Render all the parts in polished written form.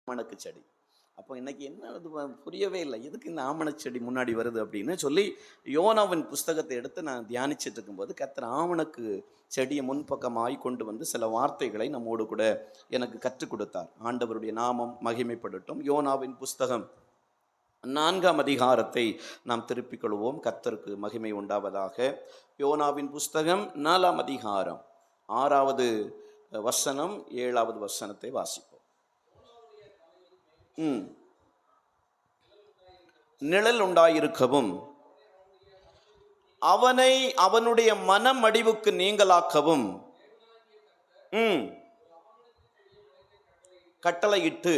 ஆமணக்கு செடி. அப்போ இன்னைக்கு என்ன அது புரியவே இல்லை, எதுக்கு இந்த ஆமணக்கு செடி முன்னாடி வருது அப்படின்னு சொல்லி யோனாவின் புஸ்தகத்தை எடுத்து நான் தியானிச்சுட்டு இருக்கும்போது கர்த்தர் ஆமணக்கு செடியை முன்பக்கமாய் கொண்டு வந்து சில வார்த்தைகளை நம்மோடு கூட எனக்கு கற்றுக் கொடுத்தார். ஆண்டவருடைய நாமம் மகிமைப்படட்டும். யோனாவின் புஸ்தகம் 4ஆம் அதிகாரத்தை நாம் திருப்பிக் கொள்வோம். கர்த்தருக்கு மகிமை உண்டாவதாக. யோனாவின் புஸ்தகம் 4ஆம் அதிகாரம் 6வது வசனம் 7வது வசனத்தை வாசிப்போம். நிழல் உண்டாயிருக்கவும் அவனை அவனுடைய மனம் அடிவுக்கு நீங்களாக்கவும் கட்டளையிட்டு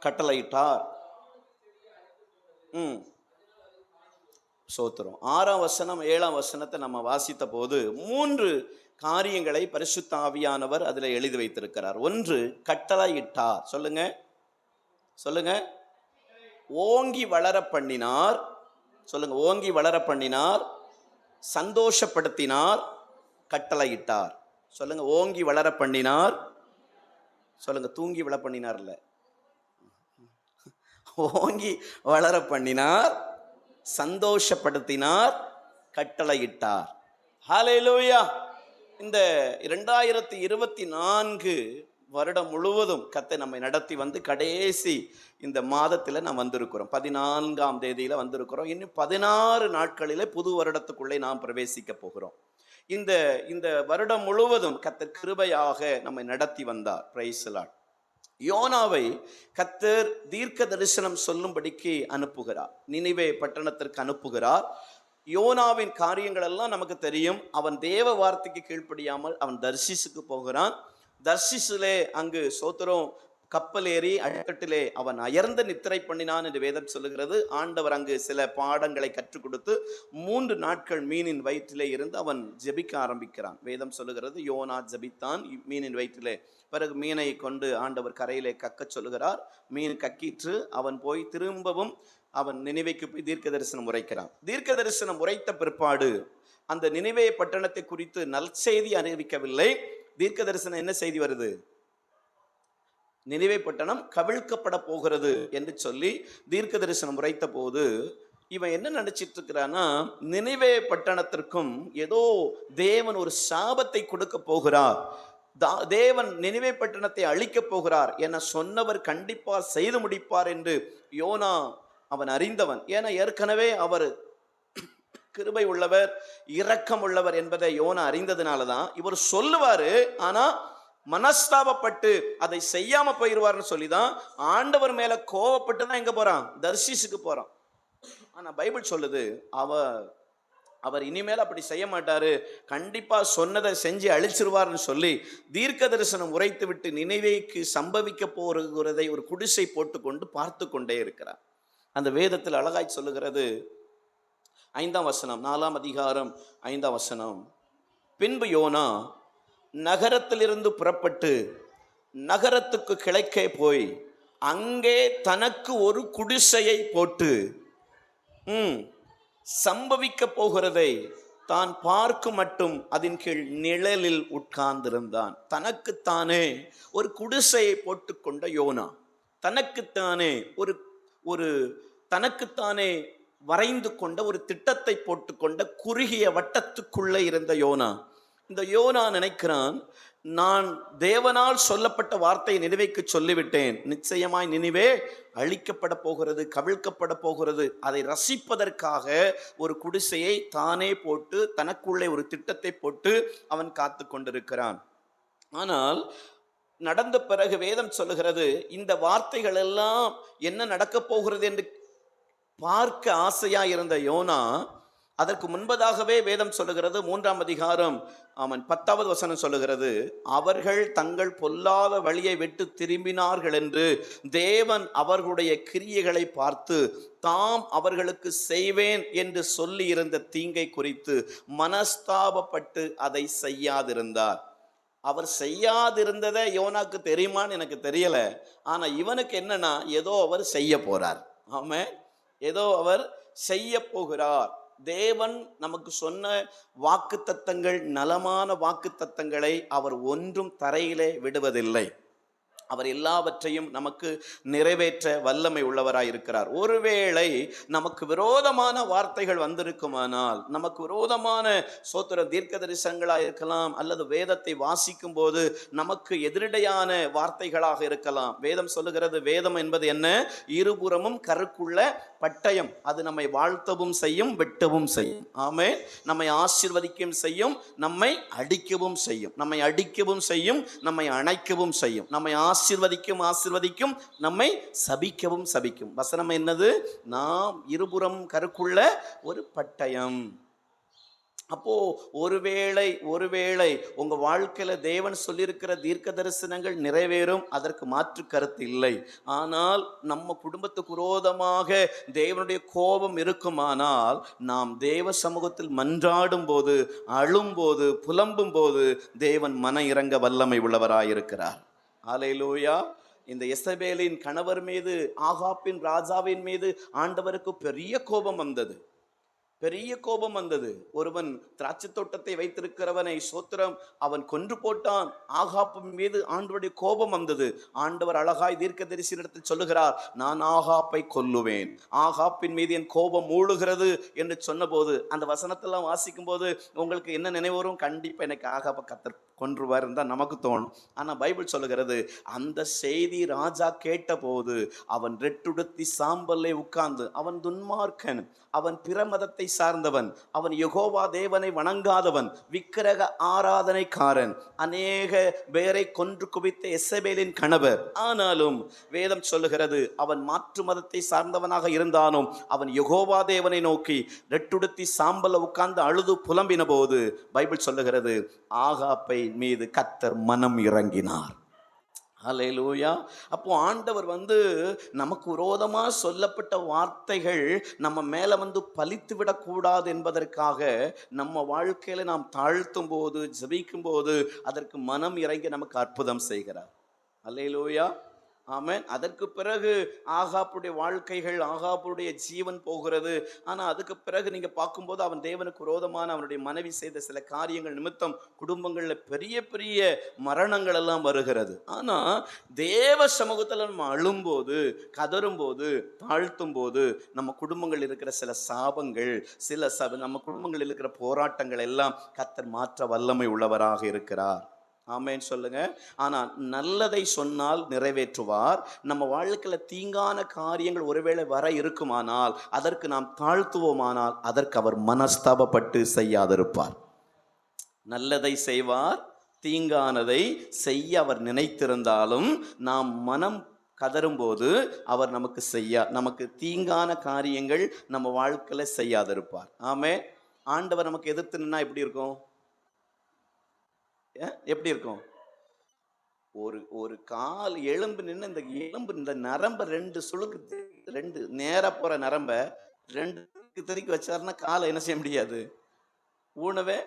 கட்டளையிட்டார். சோத்திரம். 6ஆம் வசனம் 7ஆம் வசனத்தை நம்ம வாசித்த போது 3 காரியங்களை பரிசுத்த ஆவியானவர் அதில் எழுதி வைத்திருக்கிறார். 1, கட்டளையிட்டார். சொல்லுங்க சொல்லுங்க. ஓங்கி வளர பண்ணினார். சொல்லுங்க. ஓங்கி வளர பண்ணினார், சந்தோஷப்படுத்தினார், கட்டளையிட்டார். சொல்லுங்க. ஓங்கி வளர பண்ணினார். சொல்லுங்க. தூங்கி வளர பண்ணினார் இல்ல, ஓங்கி வளர பண்ணினார், சந்தோஷப்படுத்தினார், கட்டளையிட்டார். ஹல்லேலூயா. இந்த 2024 வருடம் முழுவதும் கர்த்தர் நம்மை நடத்தி வந்து கடைசி இந்த மாதத்தில் நாம் வந்திருக்கிறோம். 14ஆம் தேதியில் வந்திருக்கிறோம். இன்னும் 16 நாட்களிலே புது வருடத்துக்குள்ளே நாம் பிரவேசிக்க போகிறோம். இந்த வருடம் முழுவதும் கர்த்தர் கிருபையாக நம்மை நடத்தி வந்தார். Praise the Lord. யோனாவை கர்த்தர் தீர்க்க தரிசனம் சொல்லும்படிக்கு அனுப்புகிறார். நினிவே பட்டணத்திற்கு அனுப்புகிறார். யோனாவின் காரியங்கள் எல்லாம் நமக்கு தெரியும். அவன் தேவ வார்த்தைக்கு கீழ்ப்படியாமல் அவன் தர்ஷீசுக்கு போகிறான். தர்ஷீசிலே அங்கு சோத்திரம் கப்பல் ஏறி அடிக்கட்டிலே அவன் அயர்ந்த நித்திரை பண்ணினான் என்று வேதம் சொல்லுகிறது. ஆண்டவர் அங்கு சில பாடங்களை கற்றுக் கொடுத்து 3 நாட்கள் மீனின் வயிற்றிலே இருந்து அவன் ஜெபிக்க ஆரம்பிக்கிறான். வேதம் சொல்லுகிறது யோனா ஜெபித்தான் மீனின் வயிற்றிலே. பிறகு மீனை கொண்டு ஆண்டவர் கரையிலே கக்க சொல்லுகிறார். மீன் கக்கிற்று. அவன் போய் திரும்பவும் அவன் நினிவேக்கு போய் தீர்க்க தரிசனம் உரைக்கிறான். தீர்க்க தரிசனம் உரைத்த பிற்பாடு அந்த நினிவே பட்டணத்தை குறித்து நற்செய்தி அறிவிக்கவில்லை. தீர்க்க தரிசனம் என்ன செய்தி வருது? நினிவே பட்டணம் கவிழ்க்கப்பட போகிறது என்று சொல்லி தீர்க்க தரிசனம் உரைத்த போது இவன் என்ன நினைச்சிட்டு இருக்கிறான்னா, நினிவே பட்டணத்திற்கும் ஏதோ தேவன் ஒரு சாபத்தை கொடுக்க போகிறார், தேவன் நினிவே பட்டணத்தை அழிக்கப் போகிறார் என சொன்னவர் கண்டிப்பா செய்து முடிப்பார் என்று யோனா அவன் அறிந்தவன். ஏன்னா ஏற்கனவே அவர் கிருபை உள்ளவர், இரக்கம் உள்ளவர் என்பதை யோனா அறிந்ததுனாலதான் இவர் சொல்லுவாரு. ஆனா மனஸ்தாபப்பட்டு அதை செய்யாம போயிருவார்னு சொல்லிதான் ஆண்டவர் மேல கோவப்பட்டு தான் எங்க போறான்? தர்ஷீசுக்கு போறான். ஆனா பைபிள் சொல்லுது அவர் இனிமேல் அப்படி செய்ய மாட்டாரு, கண்டிப்பா சொன்னதை செஞ்சு அழிச்சிருவார்னு சொல்லி தீர்க்க தரிசனம் உரைத்து விட்டு நினைவேக்கு சம்பவிக்க போகிறதை ஒரு குடிசை போட்டுக்கொண்டு பார்த்து கொண்டே இருக்கிறார். அந்த வேதத்தில் அழகாய் சொல்லுகிறது 5ஆம் வசனம் 4ஆம் அதிகாரம் 5ஆம் வசனம். பின்பு யோனா நகரத்திலிருந்து புறப்பட்டு நகரத்துக்கு கிழக்கே போய் அங்கே தனக்கு ஒரு குடிசையை போட்டு சம்பவிக்க போகிறதை தான் பார்க்கும் மட்டும் அதன் கீழ் நிழலில் உட்கார்ந்திருந்தான். தனக்குத்தானே ஒரு குடிசையை போட்டுக்கொண்ட யோனா, தனக்குத்தானே ஒரு தனக்குத்தானே வரைந்து கொண்ட ஒரு திட்டத்தை போட்டுக்கொண்ட குறுகிய வட்டத்துக்குள்ளே இருந்த யோனா. இந்த யோனா நினைக்கிறான், நான் தேவனால் சொல்லப்பட்ட வார்த்தையை நினைவைக்கு சொல்லிவிட்டேன், நிச்சயமாய் நினைவே அழிக்கப்பட போகிறது, கவிழ்க்கப்பட போகிறது. அதை ரசிப்பதற்காக ஒரு குடிசையை தானே போட்டு தனக்குள்ளே ஒரு திட்டத்தை போட்டு அவன் காத்து கொண்டிருக்கிறான். ஆனால் நடந்த பிறகு வேதம் சொல்லுகிறது, இந்த வார்த்தைகள் எல்லாம் என்ன நடக்கப் போகிறது என்று பார்க்க ஆசையா இருந்த யோனா அதற்கு முன்பதாகவே வேதம் சொல்லுகிறது 3ஆம் அதிகாரம் 10வது வசனம் சொல்லுகிறது, அவர்கள் தங்கள் பொல்லாத வழியை விட்டு திரும்பினார்கள் என்று தேவன் அவர்களுடைய கிரியைகளை பார்த்து தாம் அவர்களுக்கு செய்வேன் என்று சொல்லி இருந்த தீங்கை குறித்து மனஸ்தாபப்பட்டு அதை செய்யாதிருந்தார். அவர் செய்யாதிருந்ததை யோனாக்கு தெரியுமான்னு எனக்கு தெரியல. ஆனா இவனுக்கு என்னன்னா, ஏதோ அவர் செய்ய போறார். ஆமென். ஏதோ அவர் செய்ய போகிறார். தேவன் நமக்கு சொன்ன வாக்குத்தத்தங்கள், நலமான வாக்குத்தத்தங்களை அவர் ஒன்றும் தரையிலே விடுவதில்லை. அவர் எல்லாவற்றையும் நமக்கு நிறைவேற்ற வல்லமை உள்ளவராய் இருக்கிறார். ஒருவேளை நமக்கு விரோதமான வார்த்தைகள் வந்திருக்குமானால், நமக்கு விரோதமான சோத்திர தீர்க்க தரிசனங்களாக இருக்கலாம், அல்லது வேதத்தை வாசிக்கும் போது நமக்கு எதிரடையான வார்த்தைகளாக இருக்கலாம். வேதம் சொல்லுகிறது, வேதம் என்பது என்ன? இருபுறமும் கருக்குள்ள பட்டயம். அது நம்மை வாழ்த்தவும் செய்யும், வெட்டவும் செய்யும். ஆமென். நம்மை ஆசீர்வதிக்கவும் செய்யும், நம்மை அடிக்கவும் செய்யும். நம்மை அடிக்கவும் செய்யும், நம்மை அணைக்கவும் செய்யும். நம்மை ஆசீர்வதிக்கும், நம்மை சபிக்கவும் சபிக்கும். வசனம் என்னது? நாம் இருபுறம் கருக்குள்ள ஒரு பட்டயம். அப்போ ஒருவேளை உங்க வாழ்க்கையில தேவன் சொல்லியிருக்கிற தீர்க்க தரிசனங்கள் நிறைவேறும், அதற்கு மாற்று கருத்து இல்லை. ஆனால் நம்ம குடும்பத்துக்கு விரோதமாக தேவனுடைய கோபம் இருக்குமானால், நாம் தேவ சமூகத்தில் மன்றாடும் போது, அழும் போது, புலம்பும் போது தேவன் மன இறங்க வல்லமை உள்ளவராயிருக்கிறார். அல்லேலூயா. இந்த எசபேலின் கணவர் மீது, ஆகாபின் ராஜாவின் மீது ஆண்டவருக்கு பெரிய கோபம் வந்தது. ஒருவன் திராட்சை தோட்டத்தை வைத்திருக்கிறவனை சோத்திரம் அவன் கொன்று போட்டான். ஆகாப்பு மீது ஆண்டவருடைய கோபம் வந்தது. ஆண்டவர் அழகாய் தீர்க்கதரிசியிடத்தில் சொல்லுகிறார், நான் ஆகாப்பை கொல்லுவேன், ஆகாப்பின் மீது என் கோபம் மூழுகிறது என்று சொன்னபோது, அந்த வசனத்தெல்லாம் வாசிக்கும் போது உங்களுக்கு என்ன நினைவு வரும்? கண்டிப்பா எனக்கு ஆகாப்பை கத்தர் கொன்றுவார் தான் நமக்கு தோணும். ஆனா பைபிள் சொல்லுகிறது, அந்த செய்தி ராஜா கேட்டபோது அவன் ரெட்டுடுத்தி சாம்பல்லே உட்கார்ந்து, அவன் துன்மார்க்கன், அவன் பிற மதத்தை சார்ந்தவன், அவன் யெகோவா தேவனை வணங்காதவன், விக்கிரக ஆராதனைக்காரன், அநேக பேரை கொன்று குவித்த எசபேலின் கணவர். ஆனாலும் வேதம் சொல்லுகிறது, அவன் மாற்று மதத்தை சார்ந்தவனாக இருந்தாலும் அவன் யெகோவா தேவனை நோக்கி ரெட்டுடுத்தி சாம்பல்ல உட்கார்ந்து அழுது புலம்பின போது பைபிள் சொல்லுகிறது, ஆகாப்பை மீது கர்த்தர் மனம் இறங்கினார். அல்லேலூயா. அப்போ ஆண்டவர் நமக்கு விரோதமா சொல்லப்பட்ட வார்த்தைகள் நம்ம மேல பலித்து விடக்கூடாது என்பதற்காக நம்ம வாழ்க்கையில நாம் தாழ்த்தும் போது, ஜெபிக்கும் போது அதற்கு மனம் இறங்கி நமக்கு அற்புதம் செய்கிறார். அல்லேலூயா. ஆமென். அதற்கு பிறகு ஆகாப்புடைய வாழ்க்கைகள், ஆகாப்புடைய ஜீவன் போகிறது. ஆனா அதுக்கு பிறகு நீங்க பார்க்கும்போது அவன் தேவனுக்கு விரோதமான அவனுடைய மனைவி செய்த சில காரியங்கள் நிமித்தம் குடும்பங்கள்ல பெரிய பெரிய மரணங்கள் எல்லாம் வருகிறது. ஆனா தேவ சமூகத்துல நம்ம அழும்போது, கதறும் போது, தாழ்த்தும் போது நம்ம குடும்பங்கள் இருக்கிற சில சாபங்கள், நம்ம குடும்பங்களில் இருக்கிற போராட்டங்கள் எல்லாம் கர்த்தர் மாற்ற வல்லமை உள்ளவராக இருக்கிறார். ஆமென் சொல்லுங்க. ஆனால் நல்லதை சொன்னால் நிறைவேற்றுவார். நம்ம வாழ்க்கையில தீங்கான காரியங்கள் ஒருவேளை வர இருக்குமானால், அதற்கு நாம் தாழ்த்துவோமானால், அதற்கு அவர் மனஸ்தாபப்பட்டு செய்யாதிருப்பார். நல்லதை செய்வார், தீங்கானதை செய்ய அவர் நினைத்திருந்தாலும் நாம் மனம் கதறும்போது அவர் நமக்கு தீங்கான காரியங்கள் நம்ம வாழ்க்கையில செய்யாதிருப்பார். ஆமென். ஆண்டவர் நமக்கு எதிர்த்து நின்னா எப்படி இருக்கும்? எப்படி இருக்கும்? ஒரு கால் எலும்பு நின்று, இந்த நரம்ப ரெண்டு சுளுக்கு, ரெண்டு நேரா போற நரம்ப ரெண்டு திருக்கி வச்சாருன்னா காலை என்ன செய்ய முடியாது? ஊனவே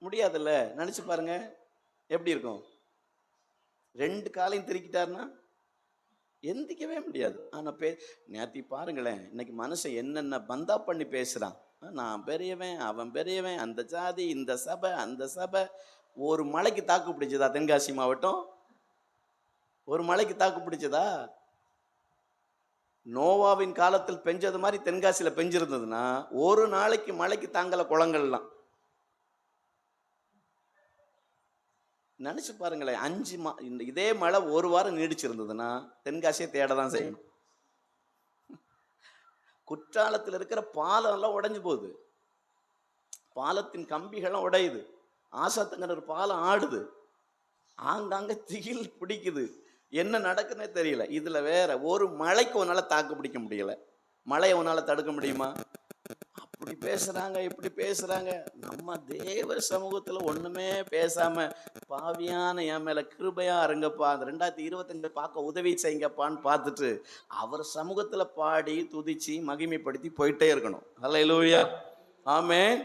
முடியாதுல்ல. நினைச்சு பாருங்க எப்படி இருக்கும்? ரெண்டு காலையும் திருக்கிட்டாருன்னா எந்திக்கவே முடியாது. ஆனா நேத்தி பாருங்களேன், இன்னைக்கு மனுஷன் என்னென்ன பந்தா பண்ணி பேசுறான். நான் பெரியவன், அவன் பெரியவன், அந்த ஜாதி, இந்த சபை, அந்த சபை. ஒரு மலைக்கு தாக்கு பிடிச்சதா தென்காசி மாவட்டம்? ஒரு மலைக்கு தாக்கு பிடிச்சதா? நோவாவின் காலத்தில் பெஞ்சது மாதிரி தென்காசியில பெஞ்சிருந்ததுன்னா ஒரு நாளைக்கு மலைக்கு தாங்கல குளங்கள்லாம். நினைச்சு பாருங்களேன், இதே மழை ஒரு வாரம் நீடிச்சிருந்ததுன்னா தென்காசியை தேடதான் செய்யணும். குற்றாலத்தில் இருக்கிற பாலம் எல்லாம் உடைஞ்சு போகுது, பாலத்தின் கம்பிகளும் உடையுது, ஆசாத்தங்கர் பாலம் ஆடுது, ஆங்காங்க திகில் பிடிக்குது, என்ன நடக்குன்னே தெரியல. இதுல வேற ஒரு மழைக்கு உன்னால தாக்கு பிடிக்க முடியல. மழையை உன்னால தடுக்க முடியுமா? அப்படி பேசுறாங்க, இப்படி பேசுறாங்க. நம்ம தேவ சமூகத்துல ஒண்ணுமே பேசாம, பாவியான என் மேல கிருபையா இருங்கப்பா, அந்த 2025 பார்க்க உதவி செய்யுங்கப்பான்னு பார்த்துட்டு அவர் சமூகத்துல பாடி துதிச்சு மகிமைப்படுத்தி போயிட்டே இருக்கணும். அல்லேலூயா. ஆமென்.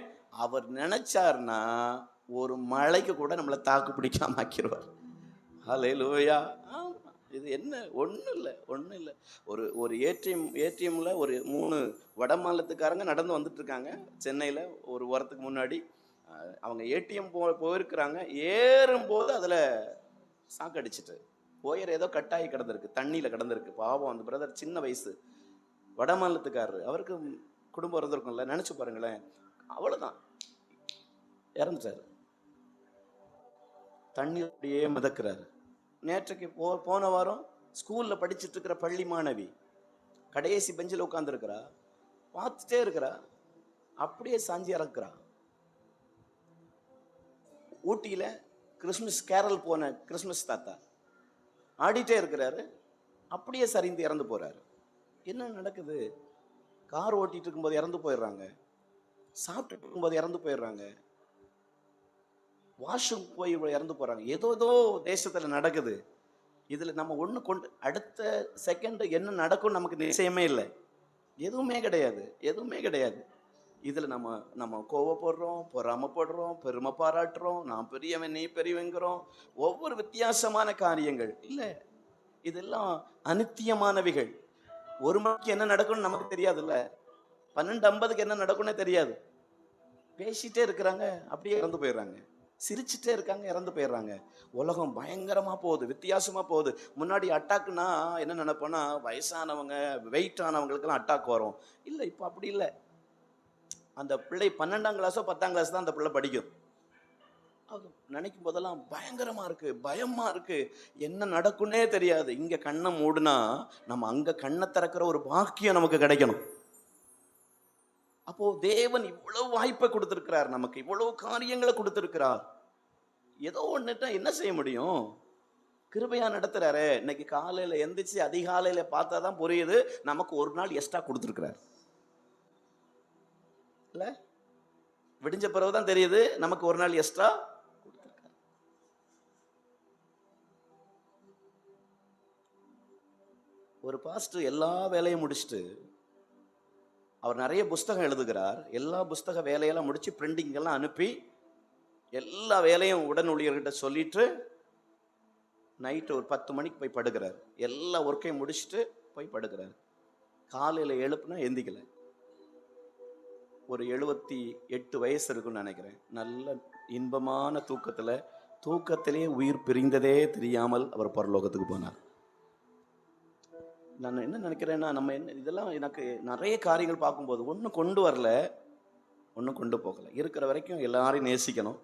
அவர் நினைச்சார்னா ஒரு மழைக்கு கூட நம்மளை தாக்கு பிடிக்காம ஆக்கிடுவார். அல்லேலூயா. இது என்ன? ஒன்றும் இல்லை. ஒரு ஒரு ஏடிஎம்ல ஒரு 3 வட மாநிலத்துக்காரங்க நடந்து வந்துட்டு இருக்காங்க சென்னையில் ஒரு வாரத்துக்கு முன்னாடி. அவங்க ஏடிஎம் போயிருக்கிறாங்க. ஏறும்போது அதில் சாக்கடிச்சிட்டு ஒயர் ஏதோ கட்டாயி கிடந்திருக்கு, தண்ணியில் கிடந்திருக்கு. பாவம் அந்த பிரதர், சின்ன வயசு, வட மாநிலத்துக்காரரு. அவருக்கு குடும்பம் இருந்திருக்கும்ல, நினச்சி பாருங்களேன். அவ்வளோதான், இறந்துட்டாரு. தண்ணி அப்படியே மிதக்கிறாரு. நேற்றைக்கு போன வாரம் ஸ்கூலில் படிச்சுட்டு இருக்கிற பள்ளி மாணவி கடைசி பெஞ்சில் உட்காந்துருக்கிறா, பார்த்துட்டே இருக்கிறா, அப்படியே சாஞ்சி இறக்குறா. ஊட்டியில் கிறிஸ்மஸ் கேரல் போன கிறிஸ்மஸ் தாத்தா ஆடிட்டே இருக்கிறாரு, அப்படியே சரிந்து இறந்து போறாரு. என்ன நடக்குது? கார் ஓட்டிட்டு இருக்கும்போது இறந்து போயிடுறாங்க, சாப்பிட்டு இருக்கும்போது இறந்து போயிடுறாங்க, வாஷும் போய் இறந்து போறாங்க. ஏதோ தேசத்துல நடக்குது. இதுல நம்ம ஒண்ணு கொண்டு அடுத்த செகண்ட் என்ன நடக்கும் நமக்கு நிச்சயமே இல்லை. எதுவுமே கிடையாது. இதுல நம்ம கோவப்படுறோம், பொறாமப்படுறோம், பெருமை பாராட்டுறோம், நான் பெரியவன் நீ பெரியவங்கிறோம். ஒவ்வொரு வித்தியாசமான காரியங்கள் இல்லை, இதெல்லாம் அனித்தியமானவைகள். 1 மணிக்கு என்ன நடக்கும்னு நமக்கு தெரியாதுல்ல, 12:50 என்ன நடக்கும்னே தெரியாது. பேசிட்டே இருக்கிறாங்க, அப்படியே இறந்து போயிடுறாங்க. சிரிச்சுட்டே இருக்காங்க, இறந்து போயிடுறாங்க. உலகம் பயங்கரமா போகுது, வித்தியாசமா போகுது. முன்னாடி அட்டாக்குன்னா என்ன நினைப்போன்னா, வயசானவங்க வெயிட் ஆனவங்களுக்கெல்லாம் அட்டாக் வரும். இல்லை, இப்போ அப்படி இல்லை. அந்த பிள்ளை 12ஆம் கிளாஸோ 10ஆம் கிளாஸ் தான் அந்த பிள்ளை படிக்கும். அது நினைக்கும் போதெல்லாம் பயங்கரமா இருக்கு, பயமா இருக்கு. என்ன நடக்குன்னே தெரியாது. இங்க கண்ணை மூடுனா நம்ம அங்க கண்ணை திறக்கிற ஒரு பாக்கியம் நமக்கு கிடைக்கணும். அப்போ தேவன் இவ்வளவு வாய்ப்பை கொடுத்திருக்கிறார், நமக்கு இவ்வளவு காரியங்களை கொடுத்திருக்கிறார். ஏதோ ஒண்ணுட்டா என்ன செய்ய முடியும்? கிருபையா நடத்துறாரு. இன்னைக்கு காலையில எந்திரிச்சு அதிகாலையில பார்த்தாதான் புரியுது, நமக்கு ஒரு நாள் எக்ஸ்ட்ரா கொடுத்திருக்கிறார். இல்ல, விடிஞ்ச பிறகுதான் தெரியுது நமக்கு ஒரு நாள் எக்ஸ்ட்ரா கொடுத்திருக்கார். ஒரு பாஸ்டர் எல்லா வேலையும் முடிச்சுட்டு அவர் நிறைய புஸ்தகம் எழுதுகிறார். எல்லா புஸ்தக வேலையெல்லாம் முடிச்சு பிரிண்டிங் எல்லாம் அனுப்பி எல்லா வேலையும் உடன் ஊழியர்கிட்ட சொல்லிட்டு நைட்டு ஒரு 10 மணிக்கு போய் படுக்கிறார். எல்லா ஒர்க்கையும் முடிச்சுட்டு போய் படுக்கிறார். காலையில் எழுப்புனா எந்திக்கல. ஒரு 78 வயசு இருக்குன்னு நினைக்கிறேன். நல்ல இன்பமான தூக்கத்திலே உயிர் பிரிந்ததே தெரியாமல் அவர் பரலோகத்துக்கு போனார். நான் என்ன நினைக்கிறேன்னா, நம்ம இதெல்லாம் எனக்கு நிறைய காரியங்கள் பார்க்கும்போது ஒன்றும் கொண்டு வரல, ஒன்றும் கொண்டு போகலை. இருக்கிற வரைக்கும் எல்லாரையும் நேசிக்கணும்.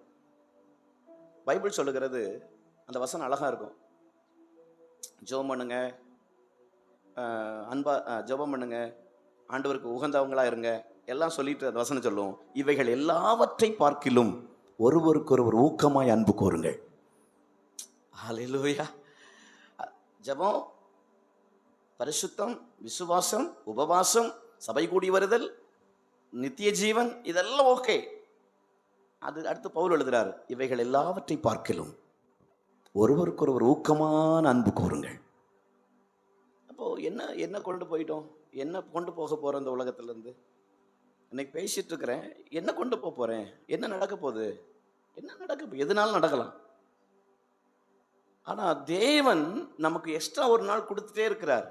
பைபிள் சொல்லுகிறது, அந்த வசனம் அழகா இருக்கும். ஜெபம் பண்ணுங்க, அன்பா ஜெபம் பண்ணுங்க, ஆண்டவருக்கு உகந்தவங்களா இருங்க, எல்லாம் சொல்லிட்டு அந்த வசனம் சொல்லுவோம். இவைகள் எல்லாவற்றை பார்க்கிலும் ஒருவருக்கொருவர் ஊக்கமாய் அன்பு கூறுங்கள். ஹல்லேலூயா. ஜெபம், பரிசுத்தம், விசுவாசம், உபவாசம், சபை கூடி வருதல், நித்திய ஜீவன், இதெல்லாம் ஓகே. அது அடுத்து பவுல் எழுதுறாரு, இவைகள் எல்லாவற்றை பார்க்கிலும் ஒருவருக்கொருவர் ஊக்கமான அன்பு கூறுங்கள். அப்போ என்ன கொண்டு போயிட்டோம்? என்ன கொண்டு போக போறோம் இந்த உலகத்துல இருந்து? இன்னைக்கு பேசிட்டு இருக்கிறேன், என்ன கொண்டு போறேன்? என்ன நடக்க போகுது? எதுனாலும் நடக்கலாம். ஆனா தேவன் நமக்கு எக்ஸ்ட்ரா ஒரு நாள் கொடுத்துட்டே இருக்கிறார்,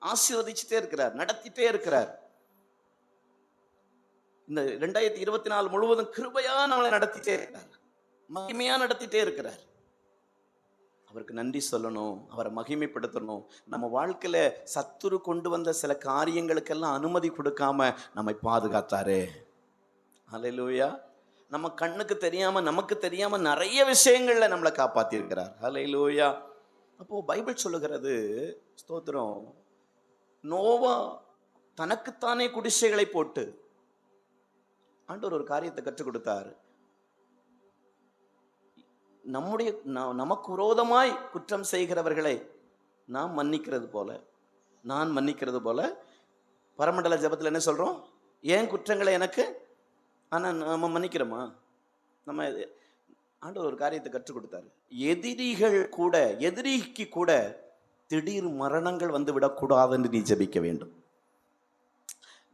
ஆசீர்வதிச்சுட்டே இருக்கிறார், நடத்திட்டே இருக்கிறார். இந்த 2024 முழுவதும் கிருபையா நம்மளை நடத்திட்டே இருக்கிறார், மகிமையா நடத்திட்டே இருக்கிறார். அவருக்கு நன்றி சொல்லணும், அவரை மகிமைப்படுத்தணும். நம்ம வாழ்க்கையில சத்துரு கொண்டு வந்த சில காரியங்களுக்கெல்லாம் அனுமதி கொடுக்காம நம்மை பாதுகாத்தாரு. ஹல்லேலூயா. நம்ம கண்ணுக்கு தெரியாம நமக்கு தெரியாம நிறைய விஷயங்கள்ல நம்மளை காப்பாத்தி இருக்கிறார். ஹல்லேலூயா. அப்போ பைபிள் சொல்லுகிறது, ஸ்தோத்திரம், நோவா தனக்குத்தானே குடிசைகளை போட்டு ஆண்டவர் ஒரு காரியத்தை கற்றுக் கொடுத்தார். நமக்கு விரோதமாய் குற்றம் செய்கிறவர்களை நான் மன்னிக்கிறது போல பரமண்டல ஜெபத்தில் என்ன சொல்றோம்? ஏன் குற்றங்களை எனக்கு, ஆனா நம்ம மன்னிக்கிறோமா? நம்ம ஆண்டவர் ஒரு காரியத்தை கற்றுக் கொடுத்தாரு. எதிரிக்கு கூட திடீர் மரணங்கள் வந்து விடக்கூடாது என்று நீ ஜெபிக்க வேண்டும்.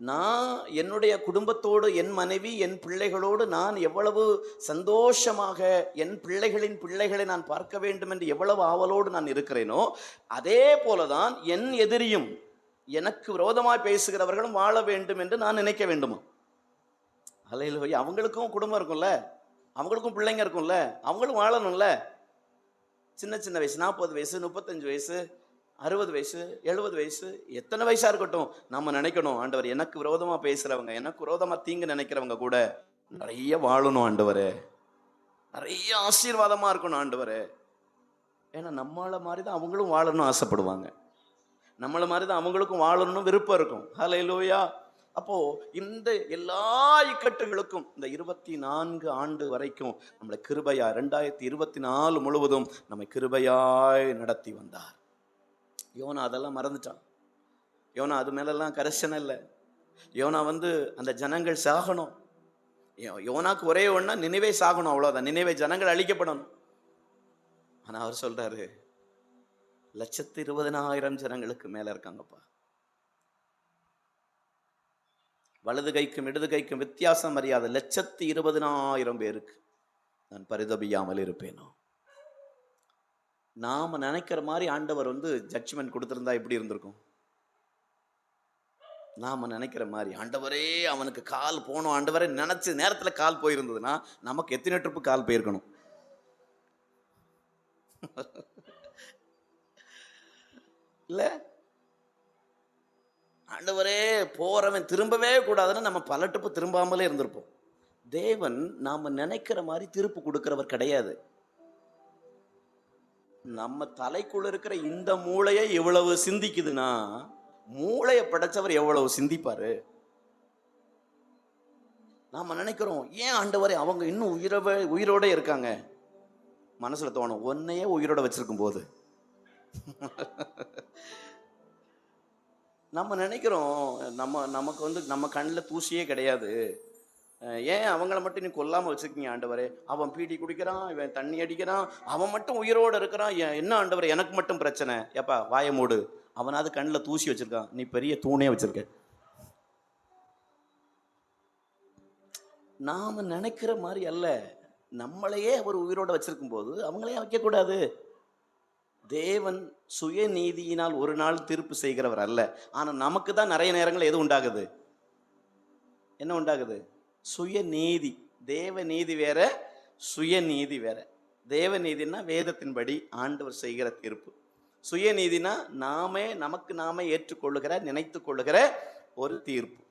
நான் என்னுடைய குடும்பத்தோடு, என் மனைவி, என் பிள்ளைகளோடு நான் எவ்வளவு சந்தோஷமாக என் பிள்ளைகளின் பிள்ளைகளை நான் பார்க்க வேண்டும் என்று எவ்வளவு ஆவலோடு நான் இருக்கிறேனோ, அதே போலதான் என் எதிரியும் எனக்கு விரோதமாய் பேசுகிறவர்களும் வாழ வேண்டும் என்று நான் நினைக்க வேண்டுமா? அல்லேலூயா. அவங்களுக்கும் குடும்பம் இருக்கும்ல, அவங்களுக்கும் பிள்ளைங்க இருக்கும்ல, அவங்களும் வாழணும்ல. சின்ன சின்ன வயசு, 40 வயசு, 35 வயசு, 60 வயசு, 70 வயசு, எத்தனை வயசா இருக்கட்டும், நம்ம நினைக்கணும், ஆண்டவர் எனக்கு விரோதமா பேசுறவங்க, எனக்கு விரோதமா தீங்கு நினைக்கிறவங்க கூட நிறைய வாழணும் ஆண்டவரே, நிறைய ஆசீர்வாதமா இருக்கணும் ஆண்டவரே. ஏன்னா நம்மள மாதிரி தான் அவங்களும் வாழணும்னு ஆசைப்படுவாங்க, நம்மள மாதிரி தான் அவங்களுக்கும் வாழணும்னு விருப்பம் இருக்கும். ஹல்லேலூயா. அப்போ இந்த எல்லா இக்கட்டுகளுக்கும் இந்த 24 ஆண்டு வரைக்கும் நம்மளை கிருபையா 2024 முழுவதும் நம்மை கிருபையாய் நடத்தி வந்தார். யோனா அதெல்லாம் மறந்துட்டான். யோனா அது மேலெல்லாம் கரெக்ஷன் இல்லை. யோனா அந்த ஜனங்கள் சாகணும். யோனாக்கு ஒரே ஒண்ணா நினைவே சாகணும், அவ்வளவுதான். நினைவே ஜனங்கள் அழிக்கப்படணும். ஆனா அவர் சொல்றாரு, 120,000 ஜனங்களுக்கு மேல இருக்காங்கப்பா. வலது கைக்கும் இடது கைக்கும் வித்தியாசம் அறியாத 120,000 பேருக்கு நான் பரிதபியாமல் இருப்பேனோ. நாம நினைக்கிற மாதிரி ஆண்டவர் ஜட்ஜ்மெண்ட் கொடுத்திருந்தா எப்படி இருந்திருக்கும்? நாம நினைக்கிற மாதிரி ஆண்டவரே அவனுக்கு கால் போனோம், ஆண்டவரே நினைச்ச நேரத்துல கால் போயிருந்ததுன்னா நமக்கு எத்தனை ட்ரிப்பு கால் போயிருக்கணும்? இல்ல, ஆண்டவரே போறவன் திரும்பவே கூடாதுன்னு நம்ம பல ட்ரிப்பு திரும்பாமலே இருந்திருப்போம். தேவன் நாம நினைக்கிற மாதிரி திருப்பு கொடுக்கிறவர் கிடையாது. நம்ம தலைக்குள்ள இருக்கிற இந்த மூளையை எவ்வளவு சிந்திக்குதுன்னா, மூளையை படைச்சவர் எவ்வளவு சிந்திப்பாரு. நாம நினைக்கிறோம், ஏன் ஆண்டவரே அவங்க இன்னும் உயிரோட இருக்காங்க? மனசுல தோணும், ஒன்னையே உயிரோட வச்சிருக்கும் போது நம்ம நினைக்கிறோம், நமக்கு நம்ம கண்ணில் தூசியே கிடையாது, ஏன் அவங்கள மட்டும் நீ கொல்லாம வச்சிருக்கீங்க ஆண்டவரே? அவன் பீடி குடிக்கிறான், இவன் தண்ணி அடிக்கிறான், அவன் மட்டும் உயிரோடு இருக்கிறான், என்ன ஆண்டவரே எனக்கு மட்டும் பிரச்சனை? ஏப்பா வாய மூடு, அவனாவது கண்ணில் தூசி வச்சிருக்கான், நீ பெரிய தூணே வச்சிருக்க. நாம நினைக்கிற மாதிரி அல்ல. நம்மளையே அவர் உயிரோட வச்சிருக்கும் போது அவங்களையே வைக்கக்கூடாது. தேவன் சுய நீதியினால் ஒரு நாள் தீர்ப்பு செய்கிறவர் அல்ல. ஆனா நமக்கு தான் நிறைய நேரங்கள் எது உண்டாகுது? என்ன உண்டாகுது? சுய நீதி. தேவ நீதி வேற, சுய நீதி வேற. தேவ நீதினா வேதத்தின்படி ஆண்டவர் செய்கிற தீர்ப்பு. சுய நீதினா நமக்கு நாமே ஏற்றுக்கொள்ளுகிற, நினைத்து கொள்ளுகிற ஒரு தீர்ப்பு.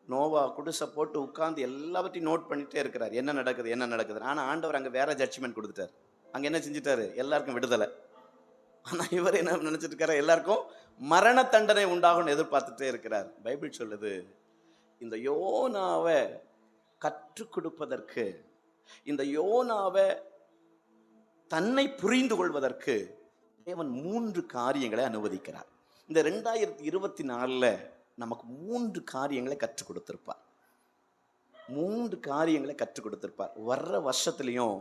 நோவா குடிசை போட்டு உட்கார்ந்து எல்லாவற்றையும் நோட் பண்ணிட்டே இருக்கிறார், என்ன நடக்குது என்ன நடக்குது. ஆனா ஆண்டவர் அங்க வேற ஜட்ஜ்மெண்ட் கொடுத்துட்டார். அங்க என்ன செஞ்சுட்டாரு? எல்லாருக்கும் விடுதலை. ஆனா இவர் என்ன நினைச்சிட்டு இருக்காரு? எல்லாருக்கும் மரண தண்டனை உண்டாகும் எதிர்பார்த்துட்டே இருக்கிறார். பைபிள் சொல்லுது, இந்த யோனாவை கற்றுக் கொடுப்பதற்கு, இந்த யோனாவை தன்னை புரிந்து கொள்வதற்கு தேவன் 3 காரியங்களை அனுமதிக்கிறார். இந்த 2024 நமக்கு 3 காரியங்களை கற்றுக் கொடுத்திருப்பார். 3 காரியங்களை கற்றுக் கொடுத்திருப்பார். வர்ற வருஷத்துலயும்